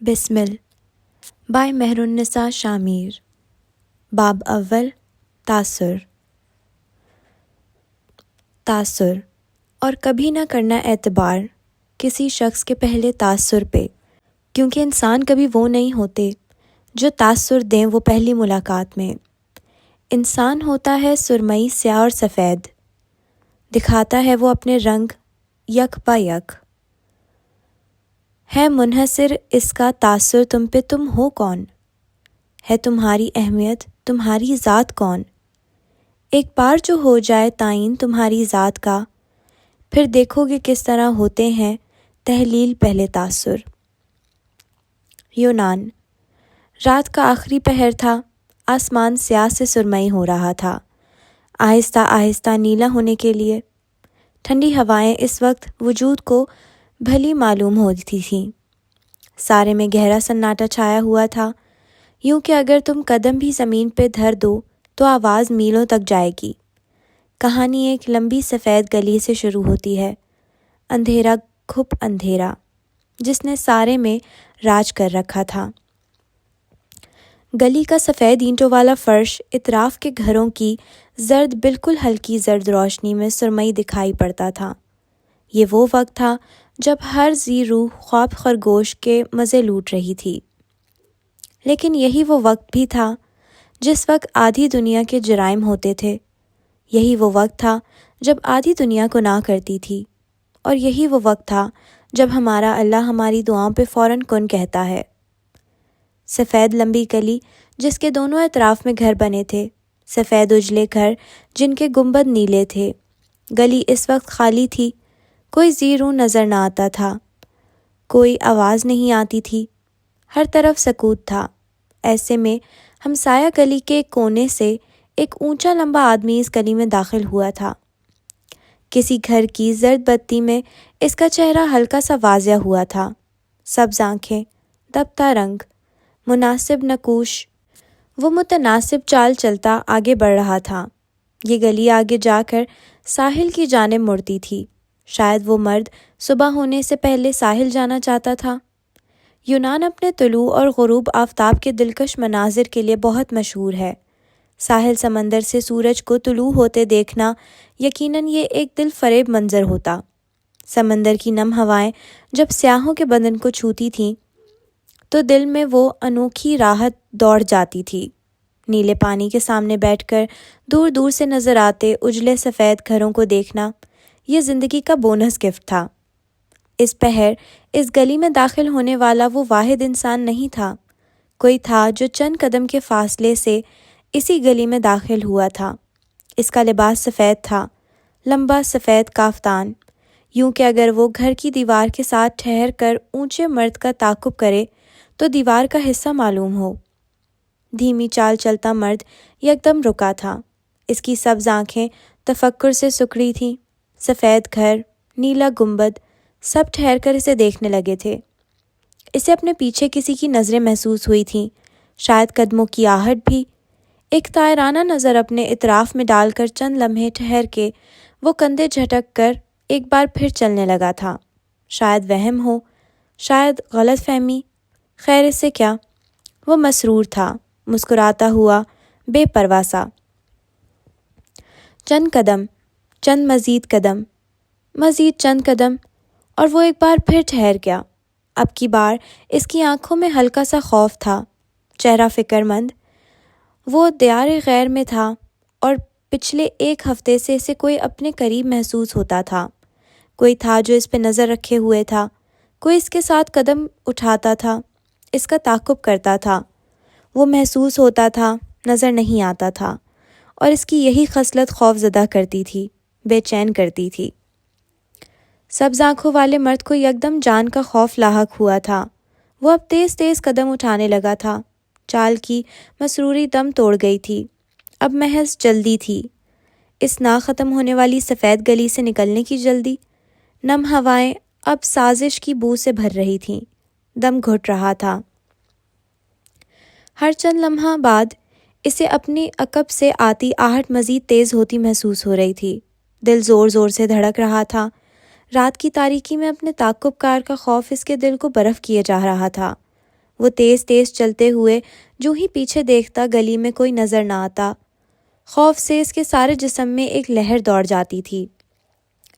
بسمل bye Mehrunnisa شامیر باب اول تاثر اور کبھی نہ کرنا اعتبار کسی شخص کے پہلے تاثر پہ، کیونکہ انسان کبھی وہ نہیں ہوتے جو تاثر دیں وہ پہلی ملاقات میں۔ انسان ہوتا ہے سرمئی، سیاہ اور سفید، دکھاتا ہے وہ اپنے رنگ یک با یک، ہے منحصر اس کا تاثر تم پہ، تم ہو کون، ہے تمہاری اہمیت، تمہاری ذات کون۔ ایک بار جو ہو جائے تعین تمہاری ذات کا، پھر دیکھو گے کس طرح ہوتے ہیں تحلیل پہلے تاثر۔ یونان۔ رات کا آخری پہر تھا، آسمان سیاہ سے سرمئی ہو رہا تھا، آہستہ آہستہ نیلا ہونے کے لیے۔ ٹھنڈی ہوائیں اس وقت وجود کو بھلی معلوم ہوتی تھیں، سارے میں گہرا سناٹا چھایا ہوا تھا، یوں کہ اگر تم قدم بھی زمین پہ دھر دو تو آواز میلوں تک جائے گی۔ کہانی ایک لمبی سفید گلی سے شروع ہوتی ہے، اندھیرا گھپ اندھیرا جس نے سارے میں راج کر رکھا تھا۔ گلی کا سفید اینٹوں والا فرش اطراف کے گھروں کی زرد، بالکل ہلکی زرد روشنی میں سرمئی دکھائی پڑتا تھا۔ یہ وہ وقت تھا جب ہر ذی روح خواب خرگوش کے مزے لوٹ رہی تھی، لیکن یہی وہ وقت بھی تھا جس وقت آدھی دنیا کے جرائم ہوتے تھے، یہی وہ وقت تھا جب آدھی دنیا گناہ کرتی تھی، اور یہی وہ وقت تھا جب ہمارا اللہ ہماری دعاؤں پہ فوراً کن کہتا ہے۔ سفید لمبی گلی جس کے دونوں اطراف میں گھر بنے تھے، سفید اجلے گھر جن کے گنبد نیلے تھے۔ گلی اس وقت خالی تھی، کوئی ذی روح نظر نہ آتا تھا، کوئی آواز نہیں آتی تھی، ہر طرف سکوت تھا۔ ایسے میں ہمسایہ گلی کے ایک کونے سے ایک اونچا لمبا آدمی اس گلی میں داخل ہوا تھا۔ کسی گھر کی زرد بتی میں اس کا چہرہ ہلکا سا واضح ہوا تھا، سبز آنکھیں، دبتا رنگ، مناسب نقوش۔ وہ متناسب چال چلتا آگے بڑھ رہا تھا۔ یہ گلی آگے جا کر ساحل کی جانب مڑتی تھی، شاید وہ مرد صبح ہونے سے پہلے ساحل جانا چاہتا تھا۔ یونان اپنے طلوع اور غروب آفتاب کے دلکش مناظر کے لیے بہت مشہور ہے۔ ساحل سمندر سے سورج کو طلوع ہوتے دیکھنا یقیناً یہ ایک دل فریب منظر ہوتا۔ سمندر کی نم ہوائیں جب سیاحوں کے بدن کو چھوتی تھیں تو دل میں وہ انوکھی راحت دوڑ جاتی تھی۔ نیلے پانی کے سامنے بیٹھ کر دور دور سے نظر آتے اجلے سفید گھروں کو دیکھنا یہ زندگی کا بونس گفٹ تھا۔ اس پہر اس گلی میں داخل ہونے والا وہ واحد انسان نہیں تھا، کوئی تھا جو چند قدم کے فاصلے سے اسی گلی میں داخل ہوا تھا۔ اس کا لباس سفید تھا، لمبا سفید کافتان، یوں کہ اگر وہ گھر کی دیوار کے ساتھ ٹھہر کر اونچے مرد کا تعاقب کرے تو دیوار کا حصہ معلوم ہو۔ دھیمی چال چلتا مرد یکدم رکا تھا، اس کی سبز آنکھیں تفکر سے سکڑی تھیں، سفید گھر، نیلا گنبد، سب ٹھہر کر اسے دیکھنے لگے تھے۔ اسے اپنے پیچھے کسی کی نظریں محسوس ہوئی تھیں، شاید قدموں کی آہٹ بھی۔ ایک طائرانہ نظر اپنے اطراف میں ڈال کر چند لمحے ٹھہر کے وہ کندھے جھٹک کر ایک بار پھر چلنے لگا تھا۔ شاید وہم ہو، شاید غلط فہمی، خیر اس سے کیا، وہ مسرور تھا، مسکراتا ہوا، بے پرواہ سا۔ چند قدم، چند مزید قدم، مزید چند قدم، اور وہ ایک بار پھر ٹھہر گیا۔ اب کی بار اس کی آنکھوں میں ہلکا سا خوف تھا، چہرہ فکر مند۔ وہ دیار غیر میں تھا اور پچھلے ایک ہفتے سے اسے کوئی اپنے قریب محسوس ہوتا تھا، کوئی تھا جو اس پہ نظر رکھے ہوئے تھا، کوئی اس کے ساتھ قدم اٹھاتا تھا، اس کا تعاقب کرتا تھا۔ وہ محسوس ہوتا تھا، نظر نہیں آتا تھا، اور اس کی یہی خصلت خوف زدہ کرتی تھی، بے چین کرتی تھی۔ سبز آنکھوں والے مرد کو یکدم جان کا خوف لاحق ہوا تھا۔ وہ اب تیز تیز قدم اٹھانے لگا تھا، چال کی مسروری دم توڑ گئی تھی، اب محض جلدی تھی، اس نہ ختم ہونے والی سفید گلی سے نکلنے کی جلدی۔ نم ہوائیں اب سازش کی بو سے بھر رہی تھیں، دم گھٹ رہا تھا۔ ہر چند لمحہ بعد اسے اپنی عقب سے آتی آہٹ مزید تیز ہوتی محسوس ہو رہی تھی، دل زور زور سے دھڑک رہا تھا۔ رات کی تاریکی میں اپنے تعاقب کار کا خوف اس کے دل کو برف کیے جا رہا تھا۔ وہ تیز تیز چلتے ہوئے جو ہی پیچھے دیکھتا گلی میں کوئی نظر نہ آتا۔ خوف سے اس کے سارے جسم میں ایک لہر دوڑ جاتی تھی۔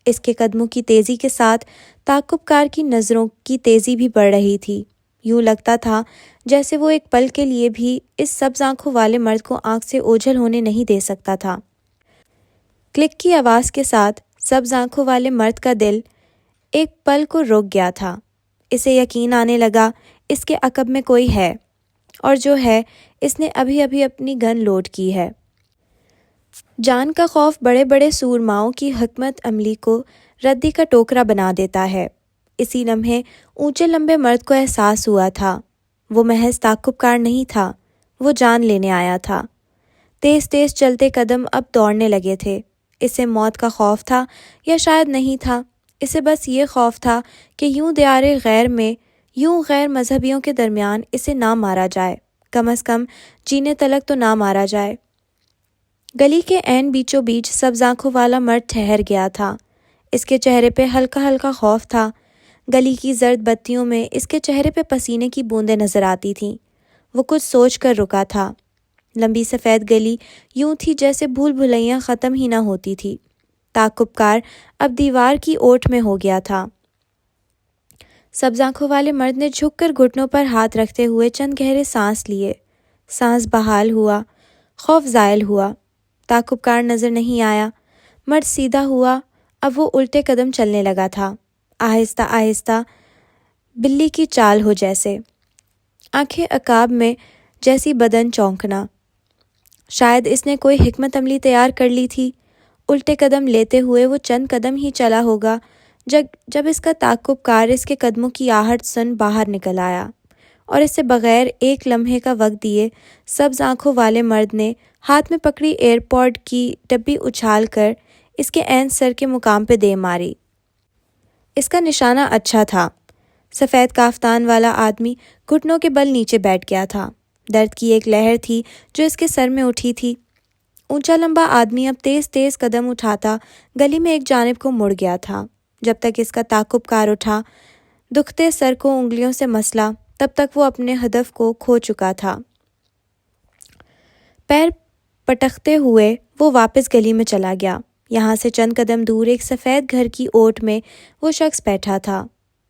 اس کے قدموں کی تیزی کے ساتھ تعقب کار کی نظروں کی تیزی بھی بڑھ رہی تھی۔ یوں لگتا تھا جیسے وہ ایک پل کے لیے بھی اس سبز آنکھوں والے مرد کو آنکھ سے اوجھل ہونے نہیں دے سکتا تھا۔ کلک کی آواز کے ساتھ سبز آنکھوں والے مرد کا دل ایک پل کو رک گیا تھا۔ اسے یقین آنے لگا اس کے عقب میں کوئی ہے، اور جو ہے اس نے ابھی ابھی اپنی گن لوڈ کی ہے۔ جان کا خوف بڑے بڑے سورماؤں کی حکمت عملی کو ردی کا ٹوکرا بنا دیتا ہے۔ اسی لمحے اونچے لمبے مرد کو احساس ہوا تھا وہ محض تعقب کار نہیں تھا، وہ جان لینے آیا تھا۔ تیز تیز چلتے قدم اب دوڑنے لگے تھے۔ اسے موت کا خوف تھا یا شاید نہیں تھا، اسے بس یہ خوف تھا کہ یوں دیار غیر میں، یوں غیر مذہبیوں کے درمیان اسے نہ مارا جائے، کم از کم جینے تلک تو نہ مارا جائے۔ گلی کے عین بیچوں بیچ سبز آنکھوں والا مرد ٹھہر گیا تھا۔ اس کے چہرے پہ ہلکا ہلکا خوف تھا۔ گلی کی زرد بتیوں میں اس کے چہرے پہ پسینے کی بوندیں نظر آتی تھیں۔ وہ کچھ سوچ کر رکا تھا۔ لمبی سفید گلی یوں تھی جیسے بھول بھلیاں ختم ہی نہ ہوتی تھی۔ تعقب کار اب دیوار کی اوٹ میں ہو گیا تھا۔ سبز آنکھوں والے مرد نے جھک کر گھٹنوں پر ہاتھ رکھتے ہوئے چند گہرے سانس لیے۔ سانس بحال ہوا، خوف زائل ہوا۔ تعقب کار نظر نہیں آیا۔ مرد سیدھا ہوا، اب وہ الٹے قدم چلنے لگا تھا، آہستہ آہستہ، بلی کی چال ہو جیسے، آنکھیں عقاب میں جیسی بدن چونکنا۔ شاید اس نے کوئی حکمت عملی تیار کر لی تھی۔ الٹے قدم لیتے ہوئے وہ چند قدم ہی چلا ہوگا جب اس کا تعقب کار اس کے قدموں کی آہٹ سن باہر نکل آیا، اور اسے بغیر ایک لمحے کا وقت دیے سبز آنکھوں والے مرد نے ہاتھ میں پکڑی ایئرپورٹ کی ڈبی اچھال کر اس کے عین سر کے مقام پہ دے ماری۔ اس کا نشانہ اچھا تھا۔ سفید کافتان والا آدمی گھٹنوں کے بل نیچے بیٹھ گیا تھا۔ درد کی ایک لہر تھی جو اس کے سر میں اٹھی تھی۔ اونچا لمبا آدمی اب تیز تیز قدم اٹھاتا گلی میں ایک جانب کو مڑ گیا تھا۔ جب تک اس کا تعقب کار اٹھا دکھتے سر کو انگلیوں سے مسلا، تب تک وہ اپنے ہدف کو کھو چکا تھا۔ پیر پٹکتے ہوئے وہ واپس گلی میں چلا گیا۔ یہاں سے چند قدم دور ایک سفید گھر کی اوٹ میں وہ شخص بیٹھا تھا،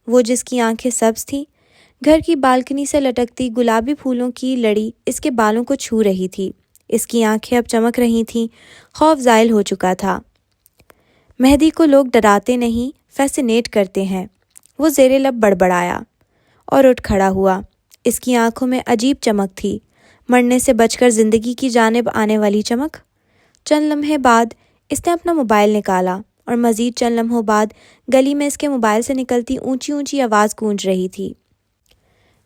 وہ جس کی آنکھیں سبز تھیں۔ گھر کی بالکنی سے لٹکتی گلابی پھولوں کی لڑی اس کے بالوں کو چھو رہی تھی۔ اس کی آنکھیں اب چمک رہی تھیں۔ خوف زائل ہو چکا تھا۔ مہدی کو لوگ ڈراتے نہیں، فیسینیٹ کرتے ہیں، وہ زیر لب بڑبڑایا اور اٹھ کھڑا ہوا۔ اس کی آنکھوں میں عجیب چمک تھی، مرنے سے بچ کر زندگی کی جانب آنے والی چمک۔ چند لمحے بعد اس نے اپنا موبائل نکالا، اور مزید چند لمحوں بعد گلی میں اس کے موبائل سے نکلتی اونچی اونچی آواز گونج رہی تھی۔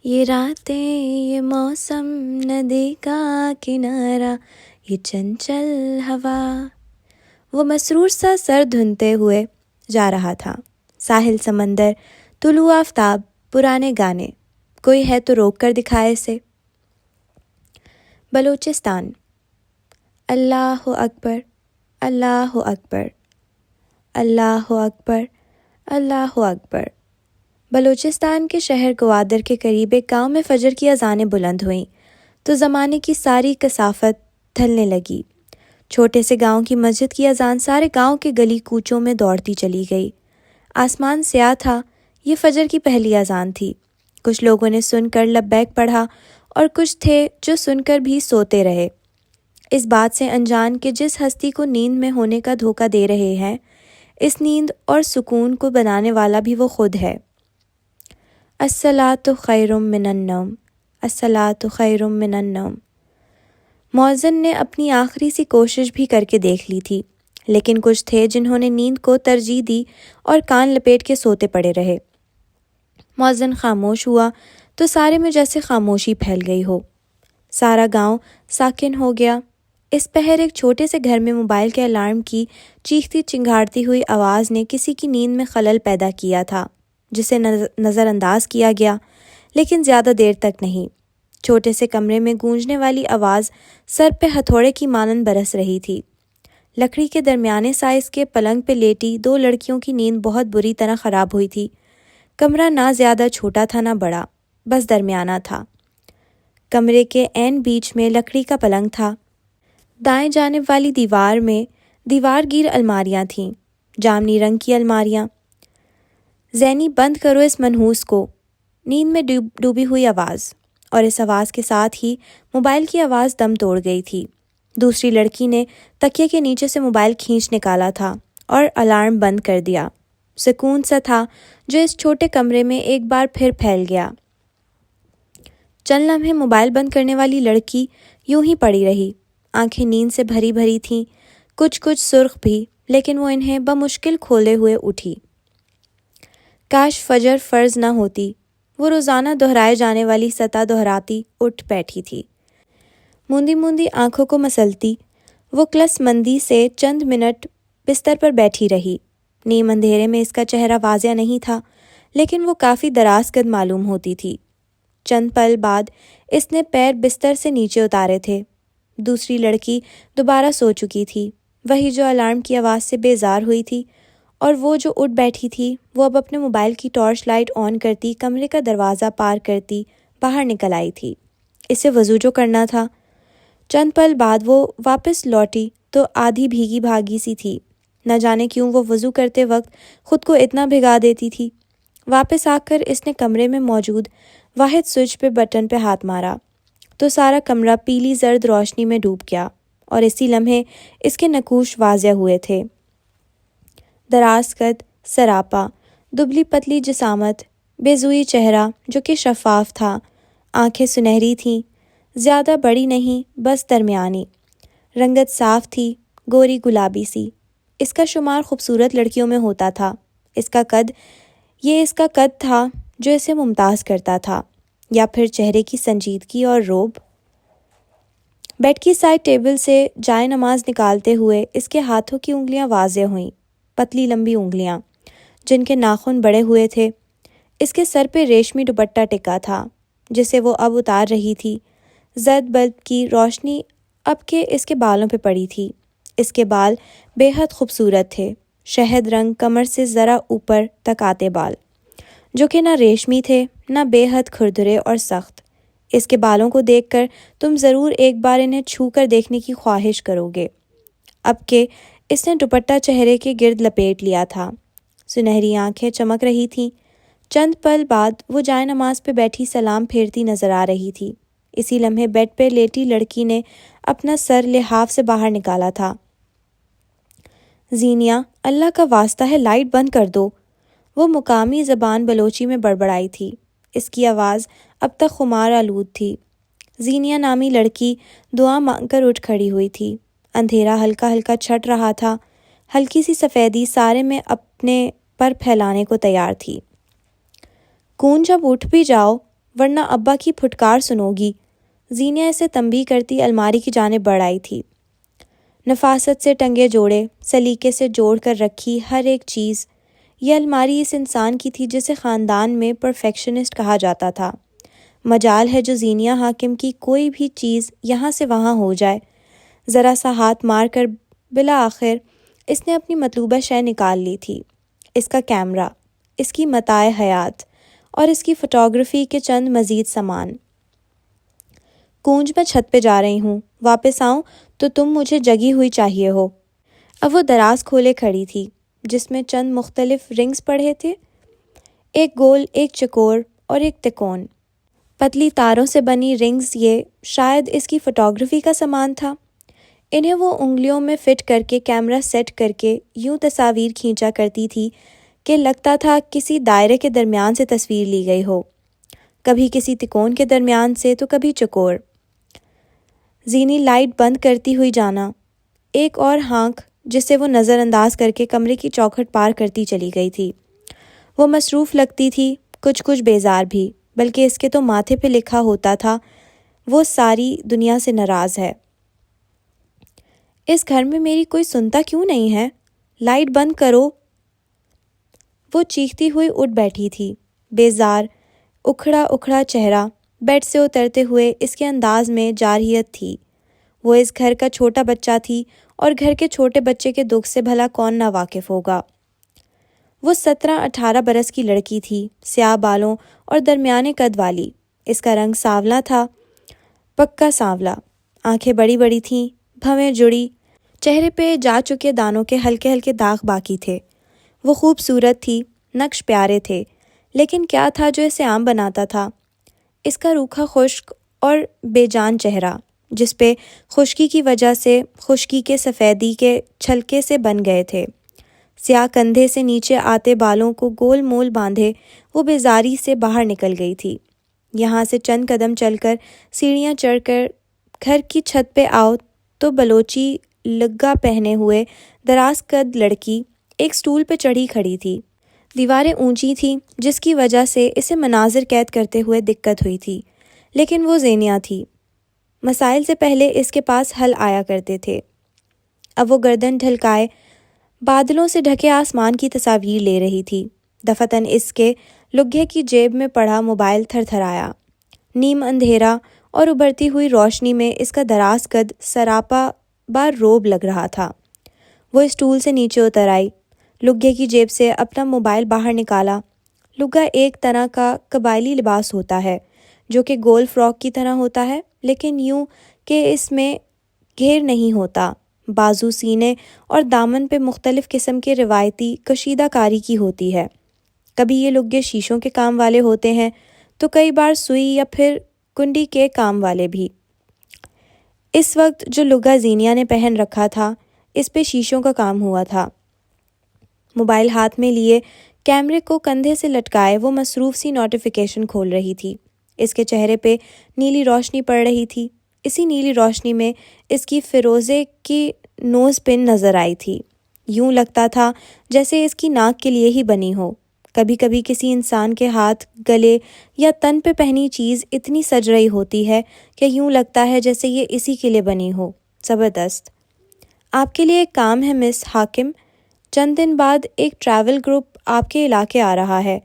یہ راتیں، یہ موسم، ندی کا کنارہ، یہ چنچل ہوا۔ وہ مسرور سا سر دھنتے ہوئے جا رہا تھا۔ ساحل، سمندر، طلوع آفتاب، پرانے گانے، کوئی ہے تو روک کر دکھائے اسے۔ بلوچستان۔ اللہ اکبر، اللہ اکبر، اللہ اکبر، اللہ اکبر۔ بلوچستان کے شہر گوادر کے قریب ایک گاؤں میں فجر کی اذانیں بلند ہوئیں تو زمانے کی ساری کثافت ڈھلنے لگی۔ چھوٹے سے گاؤں کی مسجد کی اذان سارے گاؤں کے گلی کوچوں میں دوڑتی چلی گئی۔ آسمان سیاہ تھا، یہ فجر کی پہلی اذان تھی۔ کچھ لوگوں نے سن کر لبیک پڑھا اور کچھ تھے جو سن کر بھی سوتے رہے، اس بات سے انجان کہ جس ہستی کو نیند میں ہونے کا دھوکہ دے رہے ہیں، اس نیند اور سکون کو بنانے والا بھی وہ خود ہے۔ الصلاۃ خیر من النوم، الصلاۃ خیر من النوم۔ مؤذن نے اپنی آخری سی کوشش بھی کر کے دیکھ لی تھی، لیکن کچھ تھے جنہوں نے نیند کو ترجیح دی اور کان لپیٹ کے سوتے پڑے رہے۔ مؤذن خاموش ہوا تو سارے میں جیسے خاموشی پھیل گئی ہو۔ سارا گاؤں ساکن ہو گیا۔ اس پہر ایک چھوٹے سے گھر میں موبائل کے الارم کی چیختی چنگھاڑتی ہوئی آواز نے کسی کی نیند میں خلل پیدا کیا تھا، جسے نظر انداز کیا گیا، لیکن زیادہ دیر تک نہیں۔ چھوٹے سے کمرے میں گونجنے والی آواز سر پہ ہتھوڑے کی مانند برس رہی تھی۔ لکڑی کے درمیانے سائز کے پلنگ پہ لیٹی دو لڑکیوں کی نیند بہت بری طرح خراب ہوئی تھی۔ کمرہ نہ زیادہ چھوٹا تھا نہ بڑا، بس درمیانہ تھا۔ کمرے کے عین بیچ میں لکڑی کا پلنگ تھا۔ دائیں جانب والی دیوار میں دیوار گیر الماریاں تھیں، جامنی رنگ کی الماریاں۔ زینی بند کرو اس منحوس کو، نیند میں ڈوبی ہوئی آواز، اور اس آواز کے ساتھ ہی موبائل کی آواز دم توڑ گئی تھی۔ دوسری لڑکی نے تکیے کے نیچے سے موبائل کھینچ نکالا تھا اور الارم بند کر دیا۔ سکون سا تھا جو اس چھوٹے کمرے میں ایک بار پھر پھیل گیا۔ چند لمحے موبائل بند کرنے والی لڑکی یوں ہی پڑی رہی، آنکھیں نیند سے بھری بھری تھیں، کچھ سرخ بھی، لیکن وہ انہیں بمشکل کھولے ہوئے اٹھی۔ کاش فجر فرض نہ ہوتی، وہ روزانہ دہرائے جانے والی سطح دہراتی اٹھ بیٹھی تھی۔ موندی موندی آنکھوں کو مسلتی وہ کلس مندی سے چند منٹ بستر پر بیٹھی رہی۔ نیم اندھیرے میں اس کا چہرہ واضح نہیں تھا، لیکن وہ کافی دراز قد معلوم ہوتی تھی۔ چند پل بعد اس نے پیر بستر سے نیچے اتارے تھے۔ دوسری لڑکی دوبارہ سو چکی تھی، وہی جو الارم کی آواز سے بیزار ہوئی تھی، اور وہ جو اٹھ بیٹھی تھی وہ اب اپنے موبائل کی ٹارچ لائٹ آن کرتی کمرے کا دروازہ پار کرتی باہر نکل آئی تھی۔ اسے وضو جو کرنا تھا۔ چند پل بعد وہ واپس لوٹی تو آدھی بھیگی بھاگی سی تھی۔ نہ جانے کیوں وہ وضو کرتے وقت خود کو اتنا بھگا دیتی تھی۔ واپس آ کر اس نے کمرے میں موجود واحد سوئچ پہ بٹن پہ ہاتھ مارا تو سارا کمرہ پیلی زرد روشنی میں ڈوب گیا، اور اسی لمحے اس کے نقوش واضح ہوئے تھے۔ دراز قد، سراپا، دبلی پتلی جسامت، بیضوئی چہرہ جو کہ شفاف تھا، آنکھیں سنہری تھیں، زیادہ بڑی نہیں بس درمیانی، رنگت صاف تھی، گوری گلابی سی۔ اس کا شمار خوبصورت لڑکیوں میں ہوتا تھا۔ اس کا قد تھا جو اسے ممتاز کرتا تھا، یا پھر چہرے کی سنجیدگی اور روب۔ بیڈ کی سائڈ ٹیبل سے جائے نماز نکالتے ہوئے اس کے ہاتھوں کی انگلیاں واضح ہوئیں، پتلی لمبی انگلیاں جن کے ناخن بڑے ہوئے تھے۔ اس کے سر پہ ریشمی دوپٹہ ٹکا تھا جسے وہ اب اتار رہی تھی۔ زرد بلب کی روشنی اب کے اس کے بالوں پہ پڑی تھی۔ اس کے بال بے حد خوبصورت تھے، شہد رنگ کمر سے ذرا اوپر تک آتے بال، جو کہ نہ ریشمی تھے نہ بے حد کھردرے اور سخت۔ اس کے بالوں کو دیکھ کر تم ضرور ایک بار انہیں چھو کر دیکھنے کی خواہش کرو گے۔ اب کہ اس نے دوپٹہ چہرے کے گرد لپیٹ لیا تھا، سنہری آنکھیں چمک رہی تھیں۔ چند پل بعد وہ جائے نماز پہ بیٹھی سلام پھیرتی نظر آ رہی تھی۔ اسی لمحے بیڈ پہ لیٹی لڑکی نے اپنا سر لحاف سے باہر نکالا تھا۔ زینیا، اللہ کا واسطہ ہے لائٹ بند کر دو، وہ مقامی زبان بلوچی میں بڑبڑائی تھی۔ اس کی آواز اب تک خمار آلود تھی۔ زینیا نامی لڑکی دعا مانگ کر اٹھ کھڑی ہوئی تھی۔ اندھیرا ہلکا ہلکا چھٹ رہا تھا، ہلکی سی سفیدی سارے میں اپنے پر پھیلانے کو تیار تھی۔ کون جب اٹھ بھی جاؤ ورنہ ابا کی پھٹکار سنو گی، زینیا اسے تنبیہ کرتی الماری کی جانب بڑھ آئی تھی۔ نفاست سے ٹنگے جوڑے، سلیقے سے جوڑ کر رکھی ہر ایک چیز، یہ الماری اس انسان کی تھی جسے خاندان میں پرفیکشنسٹ کہا جاتا تھا۔ مجال ہے جو زینیا حاکم کی کوئی بھی چیز یہاں سے وہاں ہو جائے۔ ذرا سا ہاتھ مار کر بالآخر اس نے اپنی مطلوبہ شے نکال لی تھی، اس کا کیمرہ، اس کی متاع حیات اور اس کی فوٹوگرافی کے چند مزید سامان۔ کونج، میں چھت پہ جا رہی ہوں، واپس آؤں تو تم مجھے جگی ہوئی چاہیے ہو۔ اب وہ دراز کھولے کھڑی تھی جس میں چند مختلف رنگز پڑے تھے، ایک گول، ایک چکور اور ایک تکون۔ پتلی تاروں سے بنی رنگز، یہ شاید اس کی فوٹوگرافی کا سامان تھا۔ انہیں وہ انگلیوں میں فٹ کر کے کیمرہ سیٹ کر کے یوں تصاویر کھینچا کرتی تھی کہ لگتا تھا کسی دائرے کے درمیان سے تصویر لی گئی ہو، کبھی کسی تکون کے درمیان سے تو کبھی چکور۔ زینی لائٹ بند کرتی ہوئی جانا، ایک اور ہانک جسے وہ نظر انداز کر کے کمرے کی چوکھٹ پار کرتی چلی گئی تھی۔ وہ مصروف لگتی تھی، کچھ بیزار بھی، بلکہ اس کے تو ماتھے پہ لکھا ہوتا تھا وہ ساری دنیا سے ناراض ہے۔ اس گھر میں میری کوئی سنتا کیوں نہیں ہے؟ لائٹ بند کرو۔ وہ چیختی ہوئی اٹھ بیٹھی تھی، بیزار، اکھڑا چہرہ، بیڈ سے اترتے ہوئے اس کے انداز میں جارحیت تھی۔ وہ اس گھر کا چھوٹا بچہ تھی اور گھر کے چھوٹے بچے کے دکھ سے بھلا کون نا واقف ہوگا۔ وہ 17-18 برس کی لڑکی تھی، سیاہ بالوں اور درمیانے قد والی۔ اس کا رنگ سانولا تھا، پکا سانولا، آنکھیں بڑی بڑی تھیں، بھویں جڑی، چہرے پہ جا چکے دانوں کے ہلکے ہلکے داغ باقی تھے۔ وہ خوبصورت تھی، نقش پیارے تھے، لیکن کیا تھا جو اسے عام بناتا تھا؟ اس کا روکھا خشک اور بے جان چہرہ، جس پہ خشکی کی وجہ سے خشکی کے سفیدی کے چھلکے سے بن گئے تھے۔ سیاہ کندھے سے نیچے آتے بالوں کو گول مول باندھے وہ بیزاری سے باہر نکل گئی تھی۔ یہاں سے چند قدم چل کر سیڑھیاں چڑھ کر گھر کی چھت پہ آؤ تو بلوچی لگا پہنے ہوئے دراز قد لڑکی ایک سٹول پہ چڑھی کھڑی تھی۔ دیواریں اونچی تھیں جس کی وجہ سے اسے مناظر قید کرتے ہوئے دقت ہوئی تھی، لیکن وہ زینیہ تھی۔ مسائل سے پہلے اس کے پاس حل آیا کرتے تھے۔ اب وہ گردن ڈھلکائے بادلوں سے ڈھکے آسمان کی تصاویر لے رہی تھی۔ دفتن اس کے لگے کی جیب میں پڑا موبائل تھر تھرایا۔ نیم اندھیرا اور ابھرتی ہوئی روشنی میں اس کا دراز قد سراپا بار روب لگ رہا تھا۔ وہ اسٹول سے نیچے اتر آئی، لگے کی جیب سے اپنا موبائل باہر نکالا۔ لگا ایک طرح کا قبائلی لباس ہوتا ہے جو کہ گول فراک کی طرح ہوتا ہے، لیکن یوں کہ اس میں گھیر نہیں ہوتا۔ بازو، سینے اور دامن پہ مختلف قسم کے روایتی کشیدہ کاری کی ہوتی ہے۔ کبھی یہ لگے شیشوں کے کام والے ہوتے ہیں تو کئی بار سوئی یا پھر کنڈی کے کام والے بھی۔ اس وقت جو لگا زینیہ نے پہن رکھا تھا اس پہ شیشوں کا کام ہوا تھا۔ موبائل ہاتھ میں لیے کیمرے کو کندھے سے لٹکائے وہ مصروف سی نوٹیفیکیشن کھول رہی تھی۔ اس کے چہرے پہ نیلی روشنی پڑ رہی تھی۔ اسی نیلی روشنی میں اس کی فیروزے کی نوز پن نظر آئی تھی۔ یوں لگتا تھا جیسے اس کی ناک کے لیے ہی بنی ہو۔ کبھی کبھی کسی انسان کے ہاتھ، گلے یا تن پہ پہنی چیز اتنی سج رہی ہوتی ہے کہ یوں لگتا ہے جیسے یہ اسی کے لیے بنی ہو۔ زبردست۔ آپ کے لیے ایک کام ہے مس حاکم، چند دن بعد ایک ٹریول گروپ آپ کے علاقے آ رہا ہے،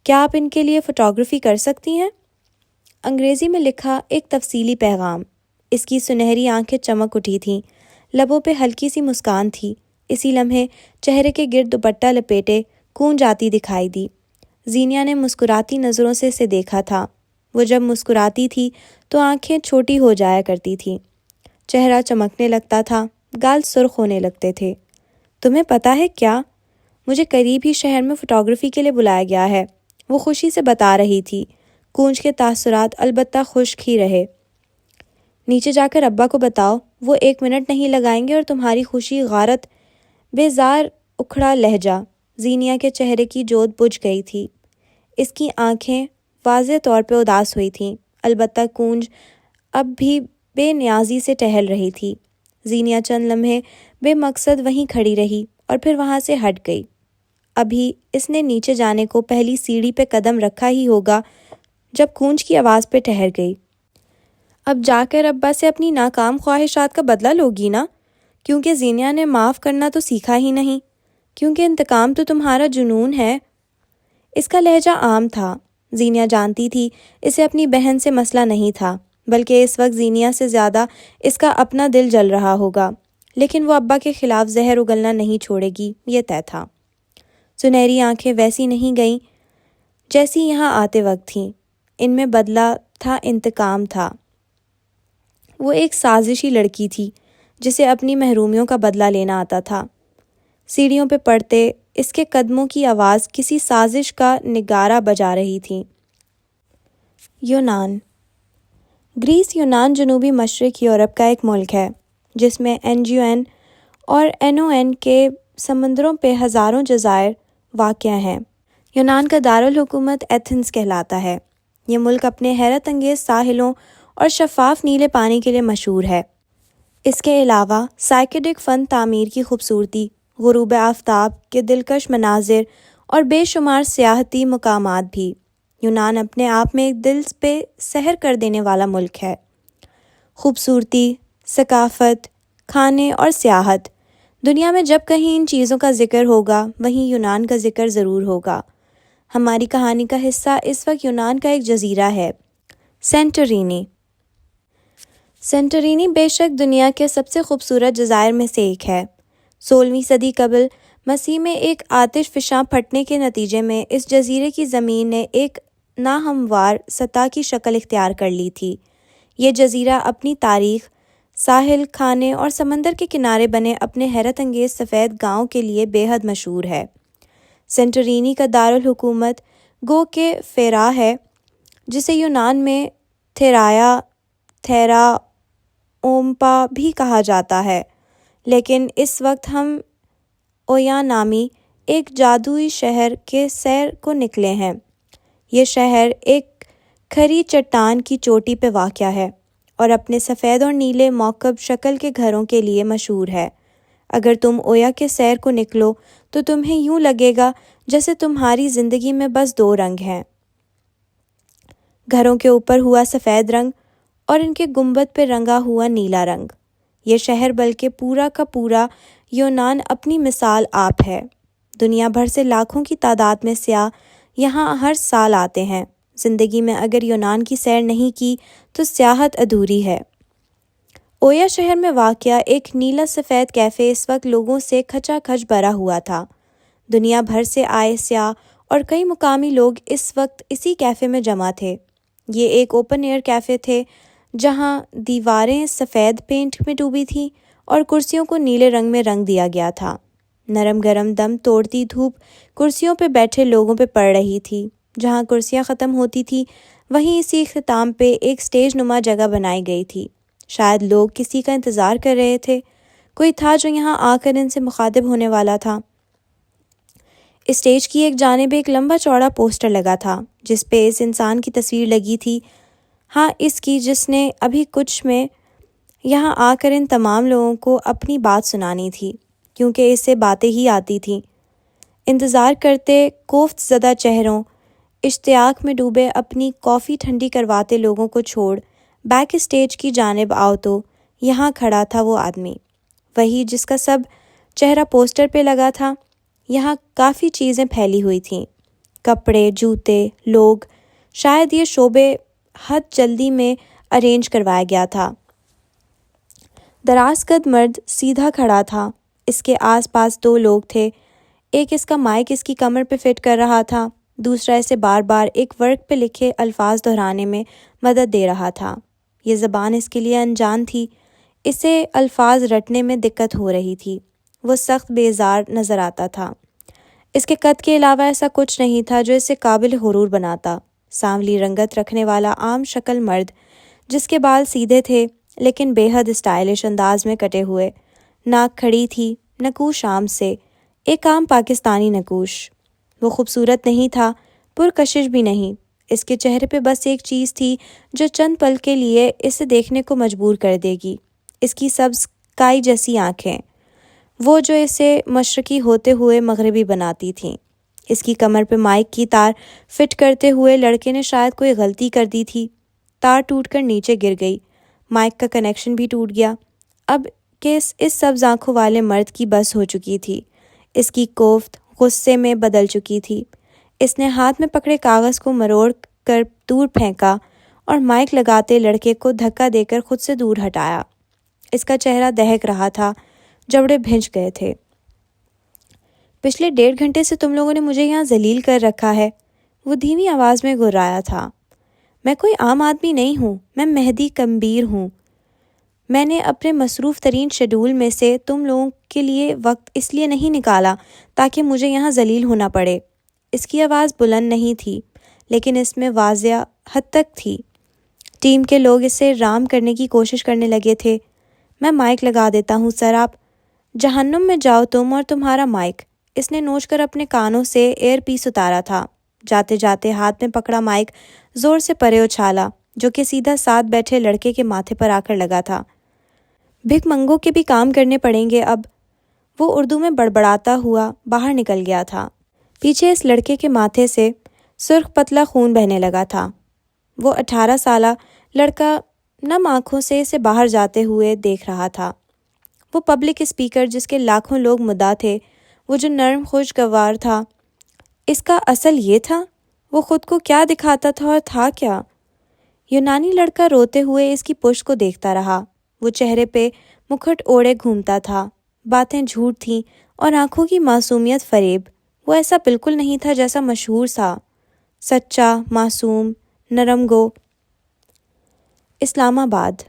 کیا آپ ان کے لیے فوٹوگرافی کر سکتی ہیں؟ انگریزی میں لکھا ایک تفصیلی پیغام۔ اس کی سنہری آنکھیں چمک اٹھی تھیں، لبوں پہ ہلکی سی مسکان تھی۔ اسی لمحے چہرے کے گرد دوپٹہ لپیٹے کونج آتی دکھائی دی۔ زینیہ نے مسکراتی نظروں سے اسے دیکھا تھا۔ وہ جب مسکراتی تھی تو آنکھیں چھوٹی ہو جایا کرتی تھیں، چہرہ چمکنے لگتا تھا، گال سرخ ہونے لگتے تھے۔ تمہیں پتہ ہے کیا؟ مجھے قریب ہی شہر میں فوٹوگرافی کے لیے بلایا گیا ہے، وہ خوشی سے بتا رہی تھی۔ کونج کے تاثرات البتہ خشک ہی رہے۔ نیچے جا کر ابا کو بتاؤ، وہ 1 منٹ نہیں لگائیں گے اور تمہاری خوشی غارت۔ بیزار اکھڑا لہجہ۔ زینیہ کے چہرے کی جوت بجھ گئی تھی۔ اس کی آنکھیں واضح طور پہ اداس ہوئی تھیں، البتہ کونج اب بھی بے نیازی سے ٹہل رہی تھی۔ زینیہ چند لمحے بے مقصد وہیں کھڑی رہی اور پھر وہاں سے ہٹ گئی۔ ابھی اس نے نیچے جانے کو پہلی سیڑھی پہ قدم رکھا ہی ہوگا جب کونج کی آواز پہ ٹھہر گئی۔ اب جا کر ابا سے اپنی ناکام خواہشات کا بدلہ لوگی نا؟ کیونکہ زینیہ نے معاف کرنا تو سیکھا ہی نہیں، کیونکہ انتقام تو تمہارا جنون ہے۔ اس کا لہجہ عام تھا۔ زینیہ جانتی تھی اسے اپنی بہن سے مسئلہ نہیں تھا، بلکہ اس وقت زینیہ سے زیادہ اس کا اپنا دل جل رہا ہوگا، لیکن وہ ابا کے خلاف زہر اگلنا نہیں چھوڑے گی، یہ طے تھا۔ سنہری آنکھیں ویسی نہیں گئیں جیسی یہاں آتے وقت تھیں، ان میں بدلہ تھا، انتقام تھا۔ وہ ایک سازشی لڑکی تھی جسے اپنی محرومیوں کا بدلہ لینا آتا تھا۔ سیڑھیوں پہ پڑتے اس کے قدموں کی آواز کسی سازش کا نگارہ بجا رہی تھی۔ یونان۔ گریس یونان جنوبی مشرق یورپ کا ایک ملک ہے جس میں ایجیئن اور اینوین کے سمندروں پہ ہزاروں جزائر واقع ہیں۔ یونان کا دارالحکومت ایتھنز کہلاتا ہے۔ یہ ملک اپنے حیرت انگیز ساحلوں اور شفاف نیلے پانی کے لیے مشہور ہے۔ اس کے علاوہ سائیکڈک فن تعمیر کی خوبصورتی، غروب آفتاب کے دلکش مناظر اور بے شمار سیاحتی مقامات بھی۔ یونان اپنے آپ میں ایک دل پہ سحر کر دینے والا ملک ہے۔ خوبصورتی، ثقافت، کھانے اور سیاحت، دنیا میں جب کہیں ان چیزوں کا ذکر ہوگا وہیں یونان کا ذکر ضرور ہوگا۔ ہماری کہانی کا حصہ اس وقت یونان کا ایک جزیرہ ہے، سینٹورینی۔ سینٹورینی بے شک دنیا کے سب سے خوبصورت جزائر میں سے ایک ہے۔ 16ویں صدی قبل مسیح میں ایک آتش فشاں پھٹنے کے نتیجے میں اس جزیرے کی زمین نے ایک ناہموار سطح کی شکل اختیار کر لی تھی۔ یہ جزیرہ اپنی تاریخ، ساحل، کھانے اور سمندر کے کنارے بنے اپنے حیرت انگیز سفید گاؤں کے لیے بے حد مشہور ہے۔ سینٹورینی کا دارالحکومت گو کہ فیرا ہے، جسے یونان میں تھیرا اومپا بھی کہا جاتا ہے، لیکن اس وقت ہم اویا نامی ایک جادوئی شہر کے سیر کو نکلے ہیں۔ یہ شہر ایک کھری چٹان کی چوٹی پہ واقع ہے اور اپنے سفید اور نیلے موکب شکل کے گھروں کے لیے مشہور ہے۔ اگر تم اویا کے سیر کو نکلو تو تمہیں یوں لگے گا جیسے تمہاری زندگی میں بس دو رنگ ہیں، گھروں کے اوپر ہوا سفید رنگ اور ان کے گنبد پہ رنگا ہوا نیلا رنگ۔ یہ شہر بلکہ پورا کا پورا یونان اپنی مثال آپ ہے۔ دنیا بھر سے لاکھوں کی تعداد میں سیاح یہاں ہر سال آتے ہیں۔ زندگی میں اگر یونان کی سیر نہیں کی تو سیاحت ادھوری ہے۔ اویا شہر میں واقع ایک نیلا سفید کیفے اس وقت لوگوں سے کھچا کھچ بھرا ہوا تھا۔ دنیا بھر سے آئے سیاح اور کئی مقامی لوگ اس وقت اسی کیفے میں جمع تھے۔ یہ ایک اوپن ایئر کیفے تھے جہاں دیواریں سفید پینٹ میں ڈوبی تھیں اور کرسیوں کو نیلے رنگ میں رنگ دیا گیا تھا۔ نرم گرم دم توڑتی دھوپ کرسیوں پہ بیٹھے لوگوں پہ پڑ رہی تھی۔ جہاں کرسیاں ختم ہوتی تھیں وہیں اسی اختتام پہ ایک سٹیج نما جگہ بنائی گئی تھی۔ شاید لوگ کسی کا انتظار کر رہے تھے، کوئی تھا جو یہاں آ کر ان سے مخاطب ہونے والا تھا۔ اسٹیج کی ایک جانب ایک لمبا چوڑا پوسٹر لگا تھا جس پہ اس انسان کی تصویر لگی تھی، ہاں اس کی جس نے ابھی کچھ میں یہاں آ کر ان تمام لوگوں کو اپنی بات سنانی تھی، کیونکہ اس سے باتیں ہی آتی تھیں۔ انتظار کرتے کوفت زدہ چہروں، اشتیاق میں ڈوبے اپنی کافی ٹھنڈی کرواتے لوگوں کو چھوڑ بیک اسٹیج کی جانب آؤ تو یہاں کھڑا تھا وہ آدمی، وہی جس کا سب چہرہ پوسٹر پہ لگا تھا۔ یہاں کافی چیزیں پھیلی ہوئی تھیں، کپڑے، جوتے، لوگ، شاید یہ شعبے حد جلدی میں ارینج کروایا گیا تھا۔ دراز قد مرد سیدھا کھڑا تھا، اس کے آس پاس دو لوگ تھے، ایک اس کا مائک اس کی کمر پہ فٹ کر رہا تھا، دوسرا اسے بار بار ایک ورق پہ لکھے الفاظ دہرانے میں مدد دے رہا تھا۔ یہ زبان اس کے لیے انجان تھی، اسے الفاظ رٹنے میں دقت ہو رہی تھی، وہ سخت بیزار نظر آتا تھا۔ اس کے قد کے علاوہ ایسا کچھ نہیں تھا جو اسے قابل غرور بناتا۔ سانولی رنگت رکھنے والا عام شکل مرد جس کے بال سیدھے تھے لیکن بے حد اسٹائلش انداز میں کٹے ہوئے، ناک کھڑی تھی، نکوش عام سے، ایک عام پاکستانی نکوش۔ وہ خوبصورت نہیں تھا، پرکشش بھی نہیں، اس کے چہرے پہ بس ایک چیز تھی جو چند پل کے لیے اسے دیکھنے کو مجبور کر دے گی، اس کی سبز کائی جیسی آنکھیں، وہ جو اسے مشرقی ہوتے ہوئے مغربی بناتی تھیں۔ اس کی کمر پہ مائک کی تار فٹ کرتے ہوئے لڑکے نے شاید کوئی غلطی کر دی تھی، تار ٹوٹ کر نیچے گر گئی، مائک کا کنیکشن بھی ٹوٹ گیا۔ اب کہ اس سبز آنکھوں والے مرد کی بس ہو چکی تھی، اس کی کوفت غصے میں بدل چکی تھی۔ اس نے ہاتھ میں پکڑے کاغذ کو مروڑ کر دور پھینکا اور مائک لگاتے لڑکے کو دھکا دے کر خود سے دور ہٹایا۔ اس کا چہرہ دہک رہا تھا، جبڑے بھنج گئے تھے۔ پچھلے 1.5 گھنٹے سے تم لوگوں نے مجھے یہاں ذلیل کر رکھا ہے، وہ دھیمی آواز میں گھرایا تھا۔ میں کوئی عام آدمی نہیں ہوں، میں مہدی کمبیر ہوں۔ میں نے اپنے مصروف ترین شیڈول میں سے تم لوگوں کے لیے وقت اس لیے نہیں نکالا تاکہ مجھے یہاں ذلیل ہونا پڑے۔ اس کی آواز بلند نہیں تھی لیکن اس میں واضح حد تک تھی۔ ٹیم کے لوگ اسے رام کرنے کی کوشش کرنے لگے تھے۔ میں مائک لگا دیتا ہوں سر، آپ جہنم میں جاؤ تم اور تمہارا مائک۔ اس نے نوچ کر اپنے کانوں سے ایئر پیس اتارا تھا، جاتے جاتے ہاتھ میں پکڑا مائک زور سے پرے اچھالا جو کہ سیدھا ساتھ بیٹھے لڑکے کے ماتھے پر آ کر لگا تھا۔ بھک منگوں کے بھی کام کرنے پڑیں گے اب، وہ اردو میں بڑبڑاتا ہوا باہر نکل گیا تھا۔ پیچھے اس لڑکے کے ماتھے سے سرخ پتلا خون بہنے لگا تھا۔ وہ 18 سالہ لڑکا نم آنکھوں سے اسے باہر جاتے ہوئے دیکھ رہا تھا۔ وہ پبلک اسپیکر جس کے لاکھوں لوگ مدعا تھے، وہ جو نرم خوشگوار تھا، اس کا اصل یہ تھا؟ وہ خود کو کیا دکھاتا تھا اور تھا کیا؟ یونانی لڑکا روتے ہوئے اس کی پشت کو دیکھتا رہا۔ وہ چہرے پہ مکھٹ اوڑے گھومتا تھا، باتیں جھوٹ تھیں اور آنکھوں کی معصومیت فریب۔ وہ ایسا بالکل نہیں تھا جیسا مشہور تھا، سچا، معصوم، نرم گو۔ اسلام آباد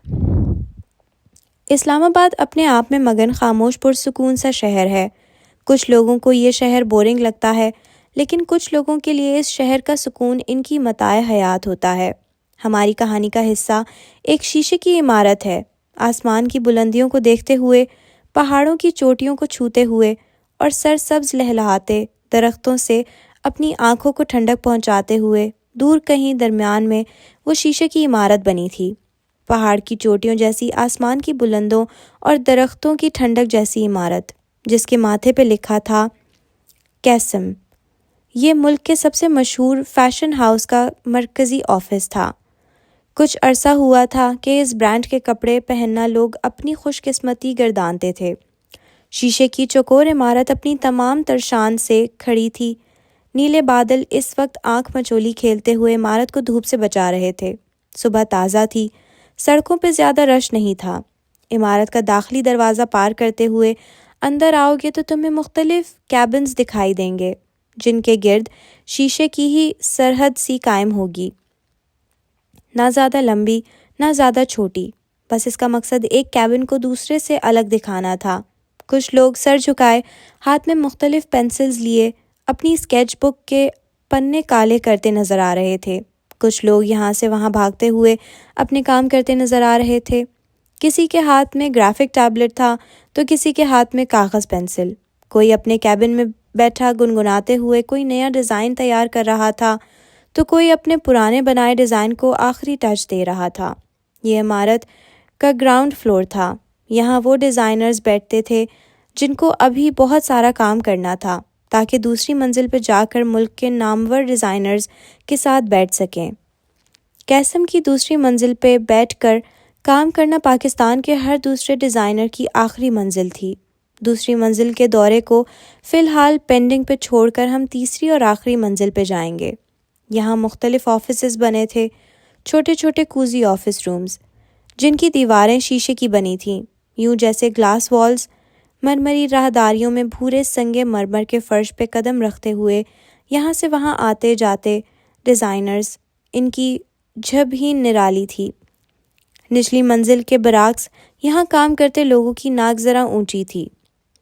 اسلام آباد اپنے آپ میں مگن خاموش پرسکون سا شہر ہے۔ کچھ لوگوں کو یہ شہر بورنگ لگتا ہے، لیکن کچھ لوگوں کے لیے اس شہر کا سکون ان کی متاع حیات ہوتا ہے۔ ہماری کہانی کا حصہ ایک شیشے کی عمارت ہے۔ آسمان کی بلندیوں کو دیکھتے ہوئے، پہاڑوں کی چوٹیوں کو چھوتے ہوئے اور سرسبز لہلہاتے درختوں سے اپنی آنکھوں کو ٹھنڈک پہنچاتے ہوئے، دور کہیں درمیان میں وہ شیشے کی عمارت بنی تھی۔ پہاڑ کی چوٹیوں جیسی آسمان کی بلندوں اور درختوں کی ٹھنڈک جیسی عمارت، جس کے ماتھے پہ لکھا تھا قاسم۔ یہ ملک کے سب سے مشہور فیشن ہاؤس کا مرکزی آفس تھا۔ کچھ عرصہ ہوا تھا کہ اس برانڈ کے کپڑے پہننا لوگ اپنی خوش قسمتی گردانتے تھے۔ شیشے کی چوکور عمارت اپنی تمام ترشان سے کھڑی تھی۔ نیلے بادل اس وقت آنکھ مچولی کھیلتے ہوئے عمارت کو دھوپ سے بچا رہے تھے۔ صبح تازہ تھی، سڑکوں پہ زیادہ رش نہیں تھا۔ عمارت کا داخلی دروازہ پار کرتے ہوئے اندر آؤ گے تو تمہیں مختلف کیبنز دکھائی دیں گے، جن کے گرد شیشے کی ہی سرحد سی قائم ہوگی، نہ زیادہ لمبی نہ زیادہ چھوٹی، بس اس کا مقصد ایک کیبن کو دوسرے سے الگ دکھانا تھا۔ کچھ لوگ سر جھکائے، ہاتھ میں مختلف پینسلز لیے اپنی اسکیچ بک کے پنے کالے کرتے نظر آ رہے تھے۔ کچھ لوگ یہاں سے وہاں بھاگتے ہوئے اپنے کام کرتے نظر آ رہے تھے۔ کسی کے ہاتھ میں گرافک ٹیبلٹ تھا تو کسی کے ہاتھ میں کاغذ پینسل۔ کوئی اپنے کیبن میں بیٹھا گنگناتے ہوئے کوئی نیا ڈیزائن تیار کر رہا تھا تو کوئی اپنے پرانے بنائے ڈیزائن کو آخری ٹچ دے رہا تھا۔ یہ عمارت کا گراؤنڈ فلور تھا۔ یہاں وہ ڈیزائنرز بیٹھتے تھے جن کو ابھی بہت سارا کام کرنا تھا، تاکہ دوسری منزل پہ جا کر ملک کے نامور ڈیزائنرز کے ساتھ بیٹھ سکیں۔ قاسم کی دوسری منزل پہ بیٹھ کر کام کرنا پاکستان کے ہر دوسرے ڈیزائنر کی آخری منزل تھی۔ دوسری منزل کے دورے کو فی الحال پینڈنگ پہ چھوڑ کر ہم تیسری اور آخری منزل پہ جائیں گے۔ یہاں مختلف آفیسز بنے تھے، چھوٹے چھوٹے کوزی آفس رومز، جن کی دیواریں شیشے کی بنی تھیں، یوں جیسے گلاس والز۔ مرمری راہداریوں میں بھورے سنگ مرمر کے فرش پہ قدم رکھتے ہوئے یہاں سے وہاں آتے جاتے ڈیزائنرز، ان کی جھب ہی نرالی تھی۔ نچلی منزل کے برعکس یہاں کام کرتے لوگوں کی ناک ذرا اونچی تھی۔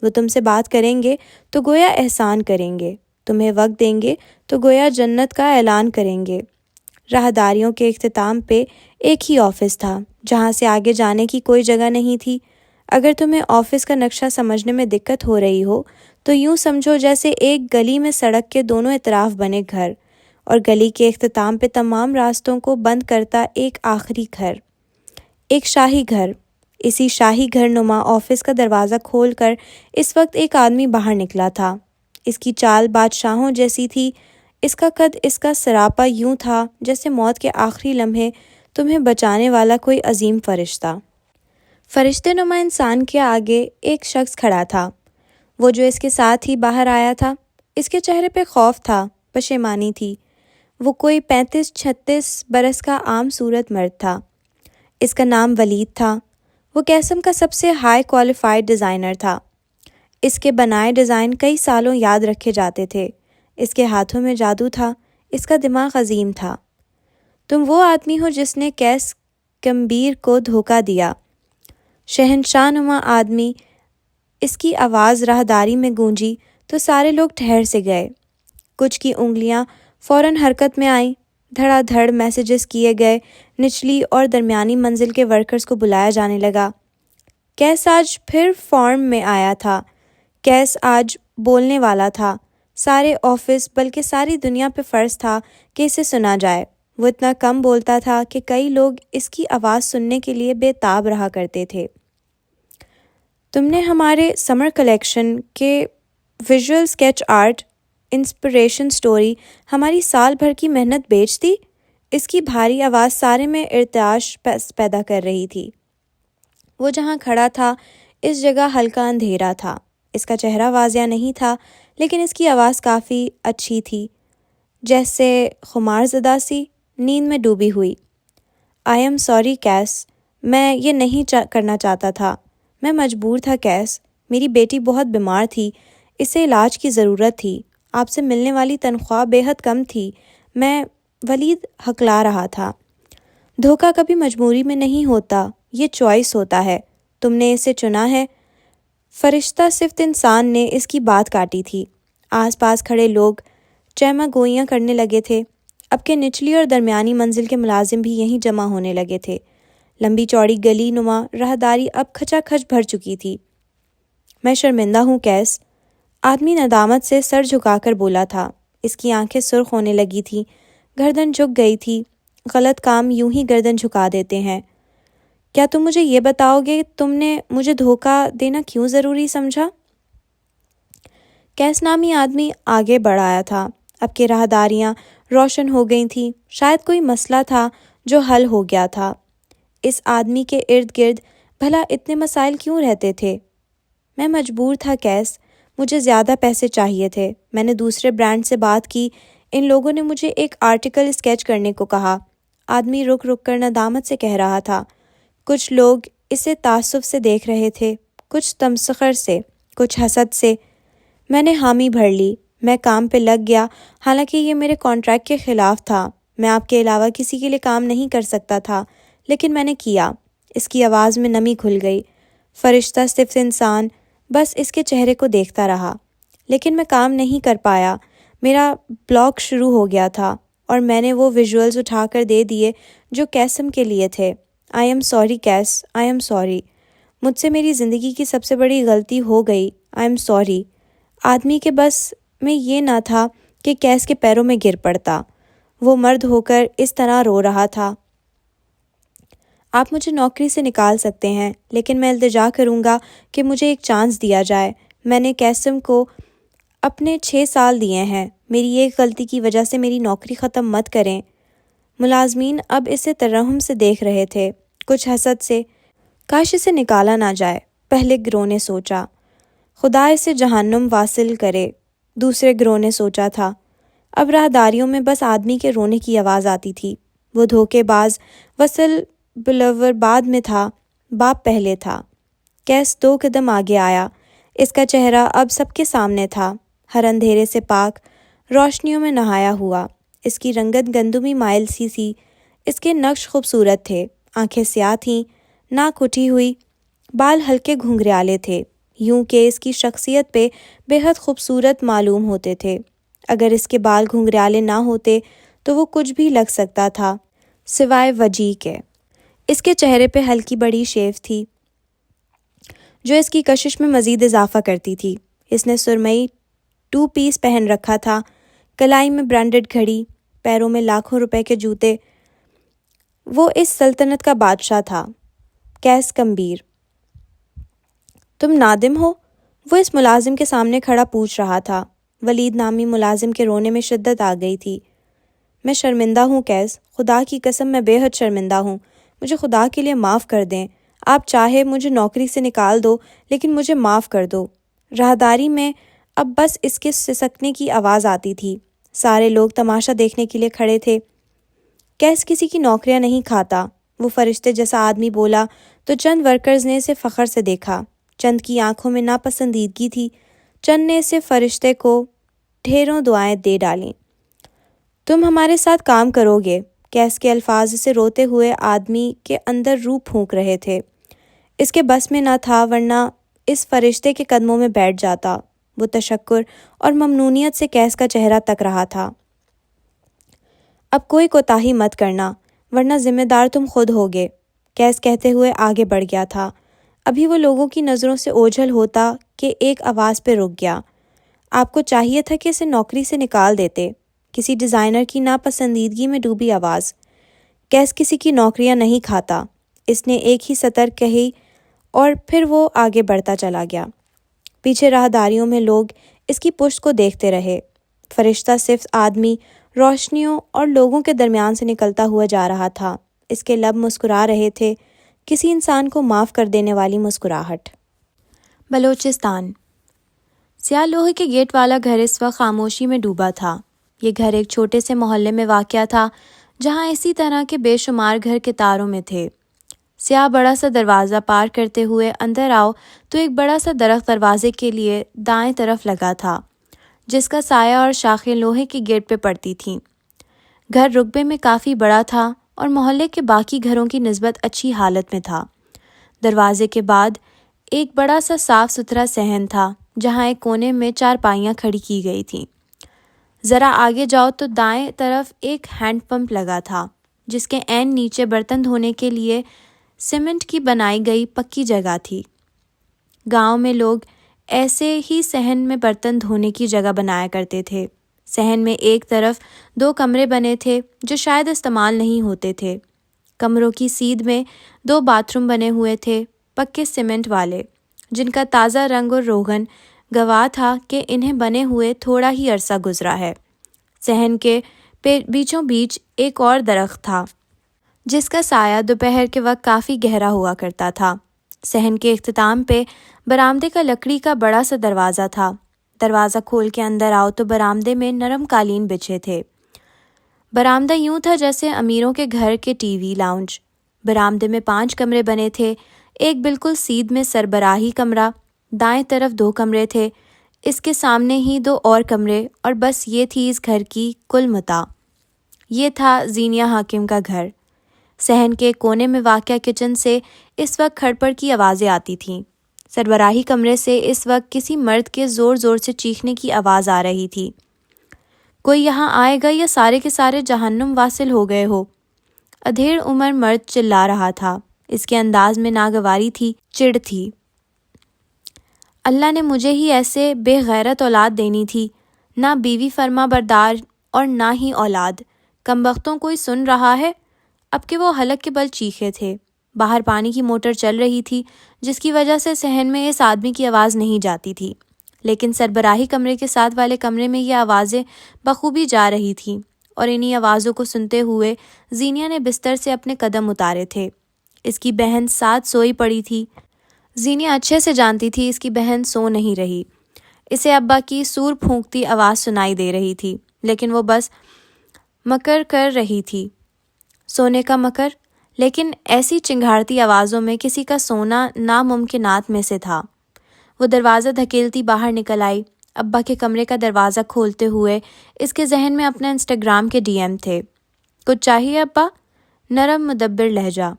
وہ تم سے بات کریں گے تو گویا احسان کریں گے، تمہیں وقت دیں گے تو گویا جنت کا اعلان کریں گے۔ راہداریوں کے اختتام پہ ایک ہی آفس تھا، جہاں سے آگے جانے کی کوئی جگہ نہیں تھی۔ اگر تمہیں آفس کا نقشہ سمجھنے میں دقت ہو رہی ہو تو یوں سمجھو جیسے ایک گلی میں سڑک کے دونوں اطراف بنے گھر، اور گلی کے اختتام پہ تمام راستوں کو بند کرتا ایک آخری گھر، ایک شاہی گھر۔ اسی شاہی گھر نما آفس کا دروازہ کھول کر اس وقت ایک آدمی باہر نکلا تھا۔ اس کی چال بادشاہوں جیسی تھی، اس کا قد، اس کا سراپا یوں تھا جیسے موت کے آخری لمحے تمہیں بچانے والا کوئی عظیم فرشتہ۔ فرشتے نما انسان کے آگے ایک شخص کھڑا تھا، وہ جو اس کے ساتھ ہی باہر آیا تھا۔ اس کے چہرے پہ خوف تھا، پشیمانی تھی۔ وہ کوئی 35-36 برس کا عام صورت مرد تھا۔ اس کا نام ولید تھا۔ وہ قاسم کا سب سے ہائی کوالیفائڈ ڈیزائنر تھا۔ اس کے بنائے ڈیزائن کئی سالوں یاد رکھے جاتے تھے۔ اس کے ہاتھوں میں جادو تھا، اس کا دماغ عظیم تھا۔ تم وہ آدمی ہو جس نے قیس کمبیر کو دھوکہ دیا۔ شہنشاہ نما آدمی، اس کی آواز راہداری میں گونجی تو سارے لوگ ٹھہر سے گئے۔ کچھ کی انگلیاں فوراً حرکت میں آئیں، دھڑا دھڑ میسیجز کیے گئے۔ نچلی اور درمیانی منزل کے ورکرز کو بلایا جانے لگا۔ قیس آج پھر فارم میں آیا تھا۔ قیس آج بولنے والا تھا۔ سارے آفس بلکہ ساری دنیا پہ فرض تھا کہ اسے سنا جائے۔ وہ اتنا کم بولتا تھا کہ کئی لوگ اس کی آواز سننے کے لیے بے تاب رہا کرتے تھے۔ تم نے ہمارے سمر کلیکشن کے visual sketch art, inspiration story, ہماری سال بھر کی محنت بیچ دی؟ اس کی بھاری آواز سارے میں ارتعاش پیدا کر رہی تھی۔ وہ جہاں کھڑا تھا اس جگہ ہلکا اندھیرا تھا۔ اس کا چہرہ واضح نہیں تھا، لیکن اس کی آواز کافی اچھی تھی، جیسے خمار زدہ سی، نیند میں ڈوبی ہوئی۔ آئی ایم سوری قیس، میں یہ نہیں کرنا چاہتا تھا، میں مجبور تھا قیس۔ میری بیٹی بہت بیمار تھی، اسے علاج کی ضرورت تھی، آپ سے ملنے والی تنخواہ بے حد کم تھی۔ ولید ہکلا رہا تھا۔ دھوکہ کبھی مجبوری میں نہیں ہوتا، یہ چوائس ہوتا ہے، تم نے اسے چنا ہے۔ فرشتہ صفت انسان نے اس کی بات کاٹی تھی۔ آس پاس کھڑے لوگ چیمہ گوئیاں کرنے لگے تھے۔ اب کے نچلی اور درمیانی منزل کے ملازم بھی یہیں جمع ہونے لگے تھے۔ لمبی چوڑی گلی نما راہداری اب کھچا کھچ بھر چکی تھی۔ میں شرمندہ ہوں کیس، آدمی ندامت سے سر جھکا کر بولا تھا۔ اس کی آنکھیں سرخ ہونے لگی تھیں، گردن جھک گئی تھی۔ غلط کام یوں ہی گردن جھکا دیتے ہیں۔ کیا تم مجھے یہ بتاؤ گے تم نے مجھے دھوکہ دینا کیوں ضروری سمجھا؟ کیس نامی آدمی آگے بڑھ آیا تھا۔ اب کے راہداریاں روشن ہو گئی تھیں، شاید کوئی مسئلہ تھا جو حل ہو گیا تھا۔ اس آدمی کے ارد گرد بھلا اتنے مسائل کیوں رہتے تھے؟ میں مجبور تھا کیس، مجھے زیادہ پیسے چاہیے تھے۔ میں نے دوسرے برانڈ سے بات کی، ان لوگوں نے مجھے ایک آرٹیکل اسکیچ کرنے کو کہا۔ آدمی رک رک کر ندامت سے کہہ رہا تھا۔ کچھ لوگ اسے تعصب سے دیکھ رہے تھے، کچھ تمسخر سے، کچھ حسد سے۔ میں نے حامی بھر لی، میں کام پہ لگ گیا، حالانکہ یہ میرے کانٹریکٹ کے خلاف تھا۔ میں آپ کے علاوہ کسی کے لیے کام نہیں کر سکتا تھا، لیکن میں نے کیا۔ اس کی آواز میں نمی گھل گئی۔ فرشتہ صفت انسان بس اس کے چہرے کو دیکھتا رہا۔ لیکن میں کام نہیں کر پایا، میرا بلاک شروع ہو گیا تھا اور میں نے وہ ویژولز اٹھا کر دے دیے جو کیسم کے لیے تھے۔ I am sorry case, I am sorry, مجھ سے میری زندگی کی سب سے بڑی غلطی ہو گئی، آئی ایم سوری۔ آدمی کے بس میں یہ نہ تھا کہ کیس کے پیروں میں گر پڑتا۔ وہ مرد ہو کر اس طرح رو رہا تھا۔ آپ مجھے نوکری سے نکال سکتے ہیں، لیکن میں التجا کروں گا کہ مجھے ایک چانس دیا جائے۔ میں نے کیسم کو اپنے 6 سال دیے ہیں، میری ایک غلطی کی وجہ سے میری نوکری ختم مت کریں۔ ملازمین اب اسے ترحم سے دیکھ رہے تھے، کچھ حسد سے۔ کاش اسے نکالا نہ جائے، پہلے گروہ نے سوچا۔ خدا اسے جہنم واصل کرے، دوسرے گروہ نے سوچا تھا۔ اب راہداریوں میں بس آدمی کے رونے کی آواز آتی تھی۔ وہ دھوکے باز وصل بلور بعد میں تھا، باپ پہلے تھا۔ کیس 2 قدم آگے آیا۔ اس کا چہرہ اب سب کے سامنے تھا، ہر اندھیرے سے پاک، روشنیوں میں نہایا ہوا۔ اس کی رنگت گندمی مائل سی تھی، اس کے نقش خوبصورت تھے، آنکھیں سیاہ تھیں، ناک اٹھی ہوئی، بال ہلکے گھنگریالے تھے، یوں کہ اس کی شخصیت پہ بے حد خوبصورت معلوم ہوتے تھے۔ اگر اس کے بال گھنگریالے نہ ہوتے تو وہ کچھ بھی لگ سکتا تھا سوائے وجیح کے۔ اس کے چہرے پہ ہلکی بڑی شیو تھی جو اس کی کشش میں مزید اضافہ کرتی تھی۔ اس نے سرمئی 2 پیس پہن رکھا تھا، کلائی میں برانڈڈ گھڑی، پیروں میں لاکھوں روپے کے جوتے۔ وہ اس سلطنت کا بادشاہ تھا۔ کیس گمبھیر۔ تم نادم ہو؟ وہ اس ملازم کے سامنے کھڑا پوچھ رہا تھا۔ ولید نامی ملازم کے رونے میں شدت آ گئی تھی۔ میں شرمندہ ہوں کیس، خدا کی قسم میں بے حد شرمندہ ہوں، مجھے خدا کے لیے معاف کر دیں۔ آپ چاہے مجھے نوکری سے نکال دو، لیکن مجھے معاف کر دو۔ راہداری میں اب بس اس کے سسکنے کی آواز آتی تھی۔ سارے لوگ تماشا دیکھنے کے لیے کھڑے تھے۔ کیس کسی کی نوکریاں نہیں کھاتا، وہ فرشتے جیسا آدمی بولا تو چند ورکرز نے اسے فخر سے دیکھا۔ چند کی آنکھوں میں ناپسندیدگی تھی، چند نے اسے فرشتے کو ڈھیروں دعائیں دے ڈالیں۔ تم ہمارے ساتھ کام کرو گے؟ کیس کے الفاظ سے روتے ہوئے آدمی کے اندر روح پھونک رہے تھے۔ اس کے بس میں نہ تھا، ورنہ اس فرشتے کے قدموں میں بیٹھ جاتا۔ وہ تشکر اور ممنونیت سے کیس کا چہرہ تک رہا تھا۔ اب کوئی کوتاہی مت کرنا، ورنہ ذمہ دار تم خود ہوگے، کیس کہتے ہوئے آگے بڑھ گیا تھا۔ ابھی وہ لوگوں کی نظروں سے اوجھل ہوتا کہ ایک آواز پہ رک گیا۔ آپ کو چاہیے تھا کہ اسے نوکری سے نکال دیتے۔ کسی ڈیزائنر کی ناپسندیدگی میں ڈوبی آواز۔ کیس کسی کی نوکریاں نہیں کھاتا، اس نے ایک ہی سطر کہی اور پھر وہ آگے بڑھتا چلا گیا۔ پیچھے راہداریوں میں لوگ اس کی پشت کو دیکھتے رہے۔ فرشتہ صفت آدمی روشنیوں اور لوگوں کے درمیان سے نکلتا ہوا جا رہا تھا۔ اس کے لب مسکرا رہے تھے، کسی انسان کو معاف کر دینے والی مسکراہٹ۔ بلوچستان۔ سیاہ لوہے کے گیٹ والا گھر اس وقت خاموشی میں ڈوبا تھا۔ یہ گھر ایک چھوٹے سے محلے میں واقع تھا جہاں اسی طرح کے بے شمار گھر قطاروں میں تھے۔ سیاہ بڑا سا دروازہ پار کرتے ہوئے اندر آؤ تو ایک بڑا سا درخت دروازے کے لیے دائیں طرف لگا تھا، جس کا سایہ اور شاخیں لوہے کے گیٹ پہ پڑتی تھیں۔ گھر رقبے میں کافی بڑا تھا اور محلے کے باقی گھروں کی نسبت اچھی حالت میں تھا۔ دروازے کے بعد ایک بڑا سا صاف ستھرا صحن تھا جہاں ایک کونے میں چارپائیاں کھڑی کی گئی تھیں۔ ذرا آگے جاؤ تو دائیں طرف ایک ہینڈ پمپ لگا تھا جس کے عین نیچے برتن دھونے کے لیے سیمنٹ کی بنائی گئی پکی جگہ تھی۔ گاؤں میں لوگ ایسے ہی صحن میں برتن دھونے کی جگہ بنایا کرتے تھے۔ صحن میں ایک طرف 2 کمرے بنے تھے جو شاید استعمال نہیں ہوتے تھے۔ کمروں کی سیدھ میں 2 باتھ روم بنے ہوئے تھے، پکے سیمنٹ والے، جن کا تازہ رنگ اور روغن گواہ تھا کہ انہیں بنے ہوئے تھوڑا ہی عرصہ گزرا ہے۔ صحن کے بیچوں بیچ ایک اور درخت تھا جس کا سایہ دوپہر کے وقت کافی گہرا ہوا کرتا تھا۔ صحن کے اختتام پہ برآمدے کا لکڑی کا بڑا سا دروازہ تھا۔ دروازہ کھول کے اندر آؤ تو برآمدے میں نرم قالین بچھے تھے۔ برآمدہ یوں تھا جیسے امیروں کے گھر کے ٹی وی لاؤنج۔ برآمدے میں 5 کمرے بنے تھے، ایک بالکل سیدھ میں سربراہی کمرہ، دائیں طرف 2 کمرے تھے، اس کے سامنے ہی 2 اور کمرے، اور بس یہ تھی اس گھر کی کل متاع۔ یہ تھا زینیہ حاکم کا گھر۔ صحن کے کونے میں واقع کچن سے اس وقت کھڑپڑ کی آوازیں آتی تھیں۔ سربراہی کمرے سے اس وقت کسی مرد کے زور زور سے چیخنے کی آواز آ رہی تھی۔ کوئی یہاں آئے گا یا سارے کے سارے جہنم واصل ہو گئے ہو؟ ادھیڑ عمر مرد چلا رہا تھا، اس کے انداز میں ناگواری تھی، چڑ تھی۔ اللہ نے مجھے ہی ایسے بے غیرت اولاد دینی تھی، نہ بیوی فرما بردار اور نہ ہی اولاد۔ کمبختوں کوئی سن رہا ہے؟ اب کہ وہ حلق کے بل چیخے تھے۔ باہر پانی کی موٹر چل رہی تھی جس کی وجہ سے صحن میں اس آدمی کی آواز نہیں جاتی تھی، لیکن سربراہی کمرے کے ساتھ والے کمرے میں یہ آوازیں بخوبی جا رہی تھیں، اور انہی آوازوں کو سنتے ہوئے زینیہ نے بستر سے اپنے قدم اتارے تھے۔ اس کی بہن ساتھ سوئی پڑی تھی۔ زینیہ اچھے سے جانتی تھی اس کی بہن سو نہیں رہی۔ اسے ابا کی سور پھونکتی آواز سنائی دے رہی تھی، لیکن وہ بس مکر کر رہی تھی۔ سونے کا مکر؟ لیکن ایسی چنگھاڑتی آوازوں میں کسی کا سونا ناممکنات میں سے تھا۔ وہ دروازہ دھکیلتی باہر نکل آئی۔ ابا کے کمرے کا دروازہ کھولتے ہوئے اس کے ذہن میں اپنا انسٹاگرام کے ڈی ایم تھے۔ کچھ چاہیے ابا؟ نرم مدبر لہجہ۔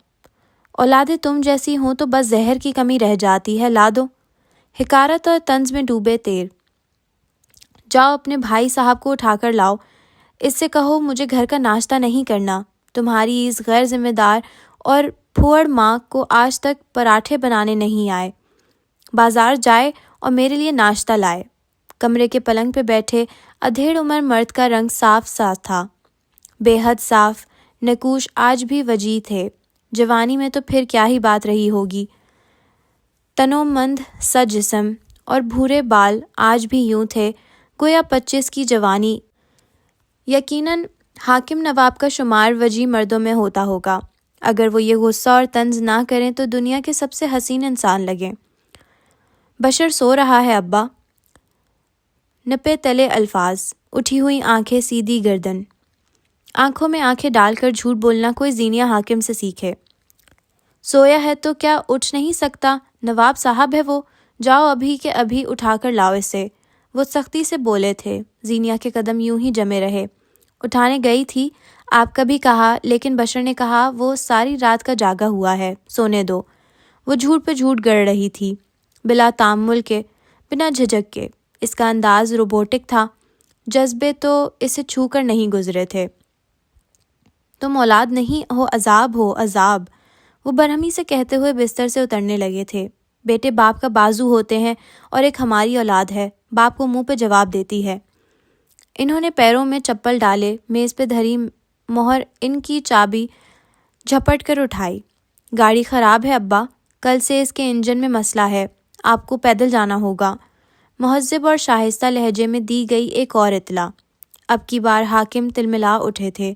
اولادیں تم جیسی ہوں تو بس زہر کی کمی رہ جاتی ہے، لا دو۔ حقارت اور طنز میں ڈوبے تیر۔ جاؤ اپنے بھائی صاحب کو اٹھا کر لاؤ، اس سے کہو مجھے گھر کا ناشتہ نہیں کرنا۔ تمہاری اس غیر ذمہ دار اور پھوڑ ماں کو آج تک پراٹھے بنانے نہیں آئے۔ بازار جائے اور میرے لیے ناشتہ لائے۔ کمرے کے پلنگ پہ بیٹھے ادھیڑ عمر مرد کا رنگ صاف صاف تھا، بے حد صاف، نقوش آج بھی وجیح تھے۔ جوانی میں تو پھر کیا ہی بات رہی ہوگی۔ تنومند سا جسم اور بھورے بال آج بھی یوں تھے گویا 25 کی جوانی۔ یقیناً حاکم نواب کا شمار وجیح مردوں میں ہوتا ہوگا، اگر وہ یہ غصہ اور طنز نہ کریں تو دنیا کے سب سے حسین انسان لگیں۔ بشر سو رہا ہے ابا۔ نپے تلے الفاظ، اٹھی ہوئی آنکھیں، سیدھی گردن۔ آنکھوں میں آنکھیں ڈال کر جھوٹ بولنا کوئی زینیہ حاکم سے سیکھے۔ سویا ہے تو کیا اٹھ نہیں سکتا؟ نواب صاحب ہے وہ، جاؤ ابھی کے ابھی اٹھا کر لاؤ اسے۔ وہ سختی سے بولے تھے۔ زینیہ کے قدم یوں ہی جمے رہے۔ اٹھانے گئی تھی، آپ کا بھی کہا، لیکن بشر نے کہا وہ ساری رات کا جاگا ہوا ہے، سونے دو۔ وہ جھوٹ پہ جھوٹ گڑ رہی تھی، بلا تعمل کے، بنا جھجک کے۔ اس کا انداز روبوٹک تھا، جذبے تو اسے چھو کر نہیں گزرے تھے۔ تم اولاد نہیں ہو، عذاب ہو، عذاب، وہ برہمی سے کہتے ہوئے بستر سے اترنے لگے تھے۔ بیٹے باپ کا بازو ہوتے ہیں اور ایک ہماری اولاد ہے، باپ کو منہ پہ جواب دیتی ہے۔ انہوں نے پیروں میں چپل ڈالے، میز پہ دھری مہر ان کی چابی جھپٹ کر اٹھائی۔ گاڑی خراب ہے ابا، کل سے اس کے انجن میں مسئلہ ہے، آپ کو پیدل جانا ہوگا۔ مہذب اور شائستہ لہجے میں دی گئی ایک اور اطلاع۔ اب کی بار حاکم تلملا اٹھے تھے،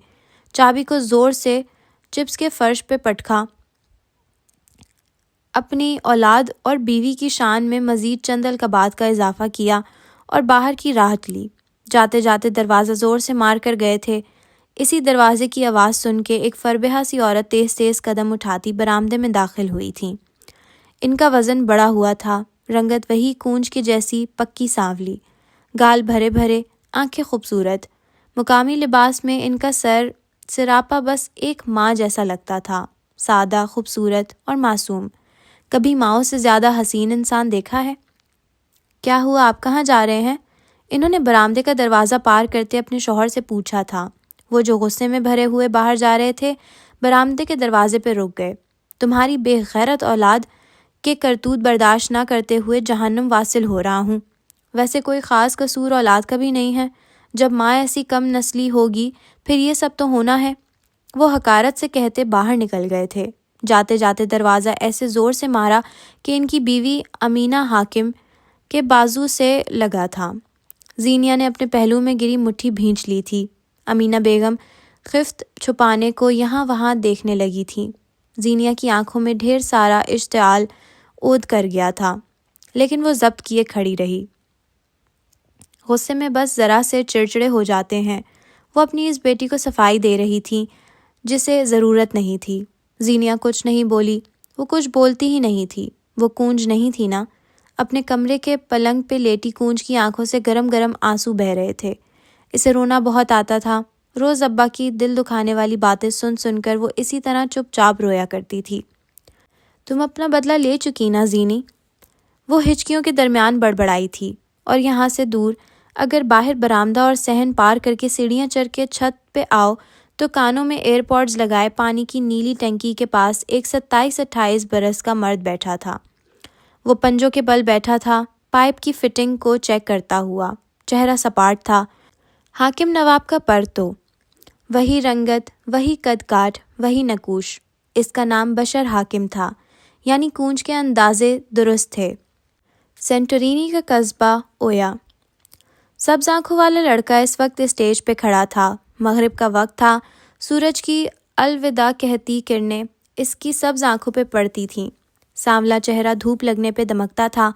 چابی کو زور سے چپس کے فرش پہ پٹکا، اپنی اولاد اور بیوی کی شان میں مزید چند القابات کا اضافہ کیا اور باہر کی راہٹ لی۔ جاتے جاتے دروازہ زور سے مار کر گئے تھے۔ اسی دروازے کی آواز سن کے ایک فربہا سی عورت تیز تیز قدم اٹھاتی برآمدے میں داخل ہوئی تھی۔ ان کا وزن بڑا ہوا تھا، رنگت وہی کونج کی جیسی پکی سانولی، گال بھرے بھرے، آنکھیں خوبصورت۔ مقامی لباس میں ان کا سر سراپا بس ایک ماں جیسا لگتا تھا، سادہ، خوبصورت اور معصوم۔ کبھی ماؤں سے زیادہ حسین انسان دیکھا ہے؟ کیا ہوا، آپ کہاں جا رہے ہیں؟ انہوں نے برآمدے کا دروازہ پار کرتے اپنے شوہر سے پوچھا تھا۔ وہ جو غصے میں بھرے ہوئے باہر جا رہے تھے، برآمدے کے دروازے پہ رک گئے۔ تمہاری بے غیرت اولاد کے کرتوت برداشت نہ کرتے ہوئے جہنم واصل ہو رہا ہوں۔ ویسے کوئی خاص قصور اولاد کا بھی نہیں ہے، جب ماں ایسی کم نسلی ہوگی پھر یہ سب تو ہونا ہے۔ وہ حقارت سے کہتے باہر نکل گئے تھے۔ جاتے جاتے دروازہ ایسے زور سے مارا کہ ان کی بیوی امینہ حاکم کے بازو سے لگا تھا۔ زینیہ نے اپنے پہلو میں گری مٹھی بھینچ لی تھی۔ امینہ بیگم خفت چھپانے کو یہاں وہاں دیکھنے لگی تھی۔ زینیہ کی آنکھوں میں ڈھیر سارا اشتعال اود کر گیا تھا، لیکن وہ ضبط کیے کھڑی رہی۔ غصے میں بس ذرا سے چڑچڑے ہو جاتے ہیں۔ وہ اپنی اس بیٹی کو صفائی دے رہی تھی جسے ضرورت نہیں تھی۔ زینیہ کچھ نہیں بولی، وہ کچھ بولتی ہی نہیں تھی، وہ کونج نہیں تھی نا۔ اپنے کمرے کے پلنگ پہ لیٹی کونج کی آنکھوں سے گرم گرم آنسو بہہ رہے تھے۔ اسے رونا بہت آتا تھا۔ روز ابا کی دل دکھانے والی باتیں سن سن کر وہ اسی طرح چپ چاپ رویا کرتی تھی۔ تم اپنا بدلہ لے چکی نا زینی؟ وہ ہچکیوں کے درمیان بڑبڑائی تھی۔ اور یہاں سے دور اگر باہر برآمدہ اور صحن پار کر کے سیڑھیاں چڑھ کے چھت پہ آؤ تو کانوں میں ایئر پوڈز لگائے پانی کی نیلی ٹنکی کے پاس ایک 27-28 برس کا مرد بیٹھا تھا۔ وہ پنجوں کے بل بیٹھا تھا، پائپ کی فٹنگ کو چیک کرتا ہوا۔ چہرہ سپاٹ تھا، حاکم نواب کا پر تو وہی رنگت، وہی قد کاٹ، وہی نقوش۔ اس کا نام بشر حاکم تھا، یعنی کونج کے اندازے درست تھے۔ سینٹورینی کا قصبہ اویا۔ سبز آنکھوں والا لڑکا اس وقت اسٹیج پہ کھڑا تھا۔ مغرب کا وقت تھا، سورج کی الوداع کہتی کرنیں اس کی سبز آنکھوں پہ پڑتی تھیں۔ سانولا چہرہ دھوپ لگنے پہ دمکتا تھا۔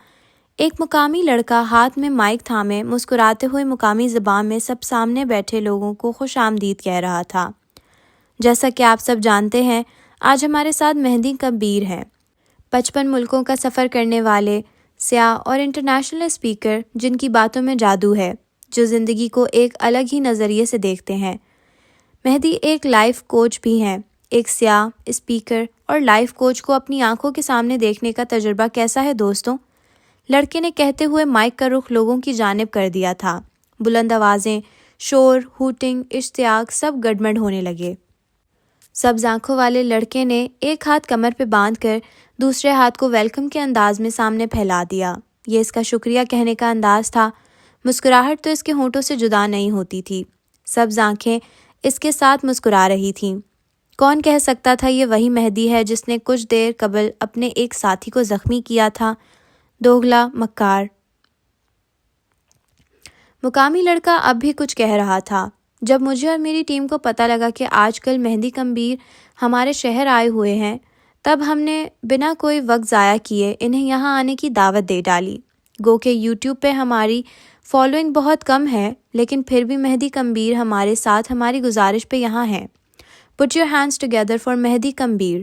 ایک مقامی لڑکا ہاتھ میں مائک تھامے مسکراتے ہوئے مقامی زبان میں سب سامنے بیٹھے لوگوں کو خوش آمدید کہہ رہا تھا۔ جیسا کہ آپ سب جانتے ہیں، آج ہمارے ساتھ مہدی کبیر ہیں، 55 ملکوں کا سفر کرنے والے سیاح اور انٹرنیشنل اسپیکر جن کی باتوں میں جادو ہے، جو زندگی کو ایک الگ ہی نظریے سے دیکھتے ہیں۔ مہدی ایک لائف کوچ بھی ہیں۔ ایک سیاح، اسپیکر اور لائف کوچ کو اپنی آنکھوں کے سامنے دیکھنے کا تجربہ کیسا ہے دوستوں؟ لڑکے نے کہتے ہوئے مائک کا رخ لوگوں کی جانب کر دیا تھا۔ بلند آوازیں، شور، ہوٹنگ، اشتیاق سب گڈمڈ ہونے لگے۔ سبز آنکھوں والے لڑکے نے ایک ہاتھ کمر پہ باندھ کر دوسرے ہاتھ کو ویلکم کے انداز میں سامنے پھیلا دیا۔ یہ اس کا شکریہ کہنے کا انداز تھا۔ مسکراہٹ تو اس کے ہونٹوں سے جدا نہیں ہوتی تھی۔ سبز آنکھیں اس کے ساتھ مسکرا رہی تھیں۔ کون کہہ سکتا تھا یہ وہی مہدی ہے جس نے کچھ دیر قبل اپنے ایک ساتھی کو زخمی کیا تھا؟ دوغلا، مکار۔ مقامی لڑکا اب بھی کچھ کہہ رہا تھا۔ جب مجھے اور میری ٹیم کو پتہ لگا کہ آج کل مہدی کبیر ہمارے شہر آئے ہوئے ہیں، تب ہم نے بنا کوئی وقت ضائع کیے انہیں یہاں آنے کی دعوت دے ڈالی۔ گو کہ یوٹیوب پہ ہماری فالوئنگ بہت کم ہے، لیکن پھر بھی مہدی کبیر ہمارے ساتھ ہماری گزارش پہ یہاں ہیں۔ Put your hands together for Mehdi Kabir.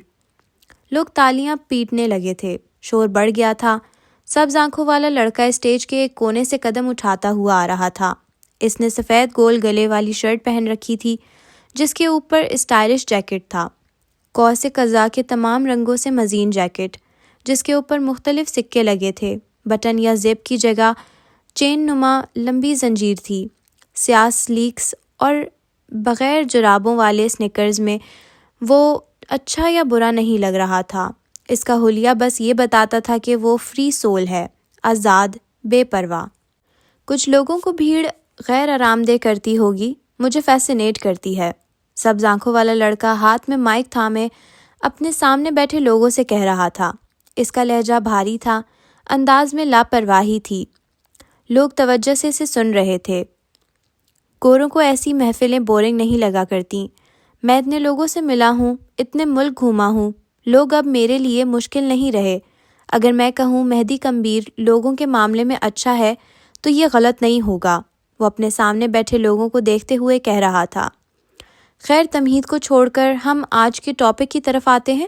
لوگ تالیاں پیٹنے لگے تھے۔ شور بڑھ گیا تھا۔ سبز آنکھوں والا لڑکا اسٹیج کے ایک کونے سے قدم اٹھاتا ہوا آ رہا تھا۔ اس نے سفید گول گلے والی شرٹ پہن رکھی تھی جس کے اوپر اسٹائلش جیکٹ تھا، قوس قزح کے تمام رنگوں سے مزین جیکٹ جس کے اوپر مختلف سکے لگے تھے۔ بٹن یا زپ کی جگہ چین نما لمبی زنجیر تھی۔ سیاہ سلیکس اور بغیر جرابوں والے سنیکرز میں وہ اچھا یا برا نہیں لگ رہا تھا۔ اس کا حلیہ بس یہ بتاتا تھا کہ وہ فری سول ہے، آزاد، بے پرواہ۔ کچھ لوگوں کو بھیڑ غیر آرام دہ کرتی ہوگی، مجھے فیسینیٹ کرتی ہے۔ سبز آنکھوں والا لڑکا ہاتھ میں مائک تھامے اپنے سامنے بیٹھے لوگوں سے کہہ رہا تھا۔ اس کا لہجہ بھاری تھا، انداز میں لاپرواہی تھی۔ لوگ توجہ سے اسے سن رہے تھے۔ گوروں کو ایسی محفلیں بورنگ نہیں لگا کرتی۔ میں اتنے لوگوں سے ملا ہوں، اتنے ملک گھوما ہوں، لوگ اب میرے لیے مشکل نہیں رہے۔ اگر میں کہوں مہدی کبیر لوگوں کے معاملے میں اچھا ہے تو یہ غلط نہیں ہوگا۔ وہ اپنے سامنے بیٹھے لوگوں کو دیکھتے ہوئے کہہ رہا تھا۔ خیر تمہید کو چھوڑ کر ہم آج کے ٹاپک کی طرف آتے ہیں۔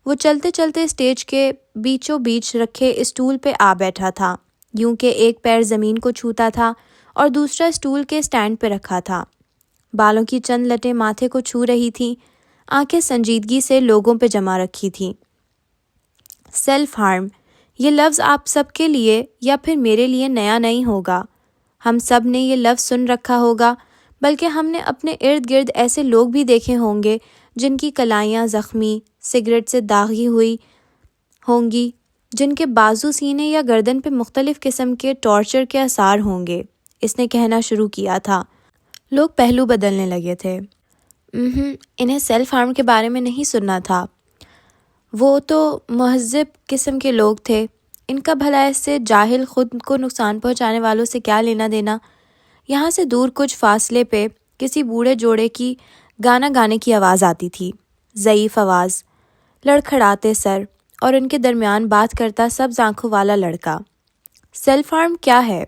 وہ چلتے چلتے اسٹیج کے بیچوں بیچ رکھے اسٹول پہ آ بیٹھا تھا، یوں کہ ایک پیر زمین کو چھوتا تھا اور دوسرا اسٹول کے اسٹینڈ پہ رکھا تھا۔ بالوں کی چند لٹیں ماتھے کو چھو رہی تھیں، آنکھیں سنجیدگی سے لوگوں پہ جما رکھی تھیں۔ سیلف ہارم، یہ لفظ آپ سب کے لیے یا پھر میرے لیے نیا نہیں ہوگا۔ ہم سب نے یہ لفظ سن رکھا ہوگا، بلکہ ہم نے اپنے ارد گرد ایسے لوگ بھی دیکھے ہوں گے جن کی کلائیاں زخمی، سگریٹ سے داغی ہوئی ہوں گی، جن کے بازو، سینے یا گردن پہ مختلف قسم کے ٹارچر کے آثار ہوں گے۔ اس نے کہنا شروع کیا تھا۔ لوگ پہلو بدلنے لگے تھے۔ انہیں سیلف ہارم کے بارے میں نہیں سننا تھا۔ وہ تو مہذب قسم کے لوگ تھے، ان کا بھلا اس سے جاہل خود کو نقصان پہنچانے والوں سے کیا لینا دینا۔ یہاں سے دور کچھ فاصلے پہ کسی بوڑھے جوڑے کی گانا گانے کی آواز آتی تھی، ضعیف آواز، لڑکھڑاتے سر، اور ان کے درمیان بات کرتا سبز آنکھوں والا لڑکا۔ سیلف ہارم کیا ہے،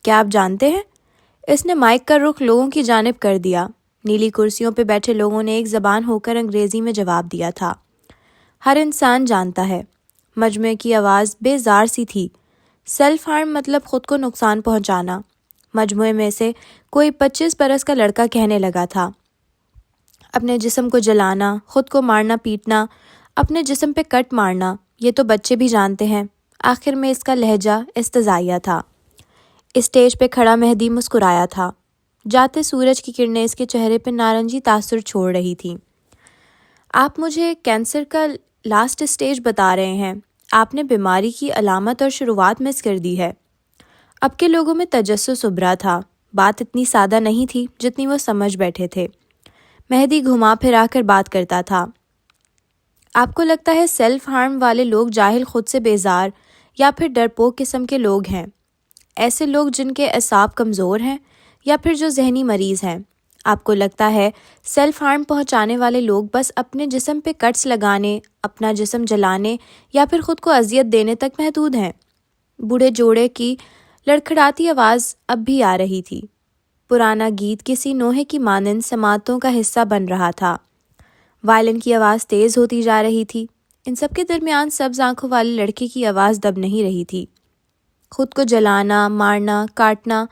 کیا آپ جانتے ہیں؟ اس نے مائک کا رخ لوگوں کی جانب کر دیا۔ نیلی کرسیوں پہ بیٹھے لوگوں نے ایک زبان ہو کر انگریزی میں جواب دیا تھا۔ ہر انسان جانتا ہے۔ مجمع کی آواز بے زار سی تھی۔ سیلف ہارم مطلب خود کو نقصان پہنچانا۔ مجموعے میں سے کوئی 25 برس کا لڑکا کہنے لگا تھا، اپنے جسم کو جلانا، خود کو مارنا پیٹنا، اپنے جسم پہ کٹ مارنا، یہ تو بچے بھی جانتے ہیں۔ آخر میں اس کا لہجہ استزائیہ تھا۔ اسٹیج پہ کھڑا مہدی مسکرایا تھا۔ جاتے سورج کی کرنیں اس کے چہرے پہ نارنجی تاثر چھوڑ رہی تھیں۔ آپ مجھے کینسر کا لاسٹ اسٹیج بتا رہے ہیں؟ آپ نے بیماری کی علامت اور شروعات مس کر دی ہے۔ اب کے لوگوں میں تجسس ابھرا تھا۔ بات اتنی سادہ نہیں تھی جتنی وہ سمجھ بیٹھے تھے۔ مہدی گھما پھرا کر بات کرتا تھا۔ آپ کو لگتا ہے سیلف ہارم والے لوگ جاہل، خود سے بیزار یا پھر ڈرپوک قسم کے لوگ ہیں، ایسے لوگ جن کے اعصاب کمزور ہیں یا پھر جو ذہنی مریض ہیں۔ آپ کو لگتا ہے سیلف ہارم پہنچانے والے لوگ بس اپنے جسم پہ کٹس لگانے، اپنا جسم جلانے یا پھر خود کو اذیت دینے تک محدود ہیں؟ بوڑھے جوڑے کی لڑکھڑاتی آواز اب بھی آ رہی تھی۔ پرانا گیت کسی نوحے کی مانند سماعتوں کا حصہ بن رہا تھا۔ وائلن کی آواز تیز ہوتی جا رہی تھی۔ ان سب کے درمیان سبز آنکھوں والے لڑکے کی آواز دب نہیں رہی تھی۔ خود کو جلانا، مارنا، کاٹنا،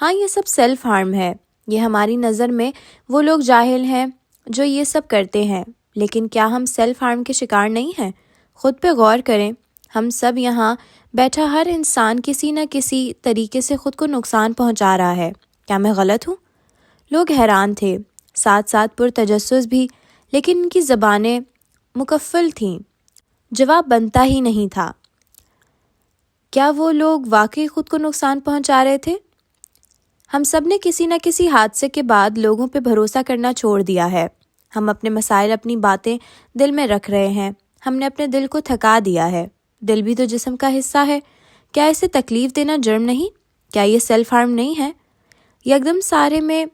ہاں یہ سب سیلف ہارم ہے۔ یہ ہماری نظر میں وہ لوگ جاہل ہیں جو یہ سب کرتے ہیں، لیکن کیا ہم سیلف ہارم کے شکار نہیں ہیں؟ خود پہ غور کریں۔ ہم سب یہاں بیٹھا ہر انسان کسی نہ کسی طریقے سے خود کو نقصان پہنچا رہا ہے۔ کیا میں غلط ہوں؟ لوگ حیران تھے، ساتھ ساتھ پرتجسس بھی، لیکن ان کی زبانیں مکفل تھیں۔ جواب بنتا ہی نہیں تھا۔ کیا وہ لوگ واقعی خود کو نقصان پہنچا رہے تھے؟ ہم سب نے کسی نہ کسی حادثے کے بعد لوگوں پہ بھروسہ کرنا چھوڑ دیا ہے۔ ہم اپنے مسائل، اپنی باتیں دل میں رکھ رہے ہیں۔ ہم نے اپنے دل کو تھکا دیا ہے۔ دل بھی تو جسم کا حصہ ہے۔ کیا اسے تکلیف دینا جرم نہیں؟ کیا یہ سیلف ہارم نہیں ہے؟ یکدم سارے میں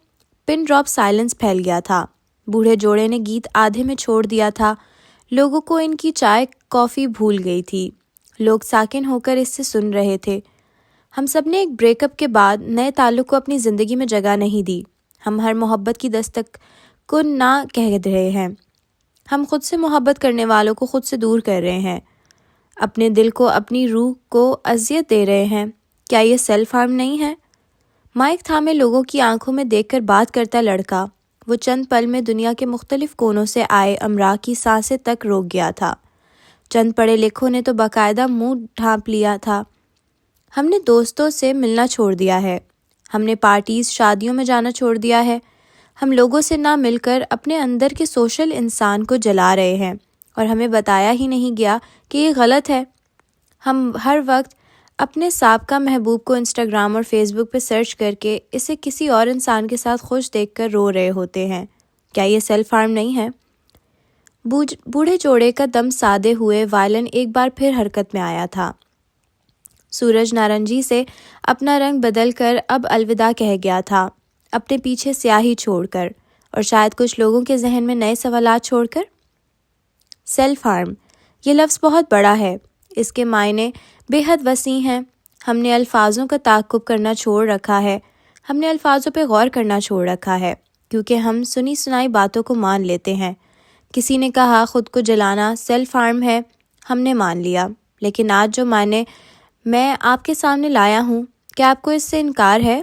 پن ڈراپ سائلنس پھیل گیا تھا۔ بوڑھے جوڑے نے گیت آدھے میں چھوڑ دیا تھا۔ لوگوں کو ان کی چائے کافی بھول گئی تھی۔ لوگ ساکن ہو کر اس سے سن رہے تھے۔ ہم سب نے ایک بریک اپ کے بعد نئے تعلق کو اپنی زندگی میں جگہ نہیں دی۔ ہم ہر محبت کی دستک کو نہ کہہ رہے ہیں۔ ہم خود سے محبت کرنے والوں کو خود سے دور کر رہے ہیں۔ اپنے دل کو، اپنی روح کو اذیت دے رہے ہیں۔ کیا یہ سیلف ہارم نہیں ہے؟ مائک تھامے لوگوں کی آنکھوں میں دیکھ کر بات کرتا لڑکا، وہ چند پل میں دنیا کے مختلف کونوں سے آئے امراء کی سانسیں تک روک گیا تھا۔ چند پڑھے لکھوں نے تو باقاعدہ منہ ڈھانپ لیا تھا۔ ہم نے دوستوں سے ملنا چھوڑ دیا ہے۔ ہم نے پارٹیز، شادیوں میں جانا چھوڑ دیا ہے۔ ہم لوگوں سے نہ مل کر اپنے اندر کے سوشل انسان کو جلا رہے ہیں، اور ہمیں بتایا ہی نہیں گیا کہ یہ غلط ہے۔ ہم ہر وقت اپنے سابقہ محبوب کو انسٹاگرام اور فیس بک پہ سرچ کر کے اسے کسی اور انسان کے ساتھ خوش دیکھ کر رو رہے ہوتے ہیں۔ کیا یہ سیلف ہارم نہیں ہے؟ بوڑھے جوڑے کا دم سادے ہوئے وائلن ایک بار پھر حرکت میں آیا تھا۔ سورج نارنجی سے اپنا رنگ بدل کر اب الوداع کہہ گیا تھا، اپنے پیچھے سیاہی چھوڑ کر، اور شاید کچھ لوگوں کے ذہن میں نئے سوالات چھوڑ کر۔ سیلف ہارم، یہ لفظ بہت بڑا ہے۔ اس کے معنی بے حد وسیع ہیں۔ ہم نے الفاظوں کا تعاقب کرنا چھوڑ رکھا ہے۔ ہم نے الفاظوں پہ غور کرنا چھوڑ رکھا ہے، کیونکہ ہم سنی سنائی باتوں کو مان لیتے ہیں۔ کسی نے کہا خود کو جلانا سیلف ہارم ہے، ہم نے مان لیا۔ لیکن آج جو معنی میں آپ کے سامنے لایا ہوں، کیا آپ کو اس سے انکار ہے؟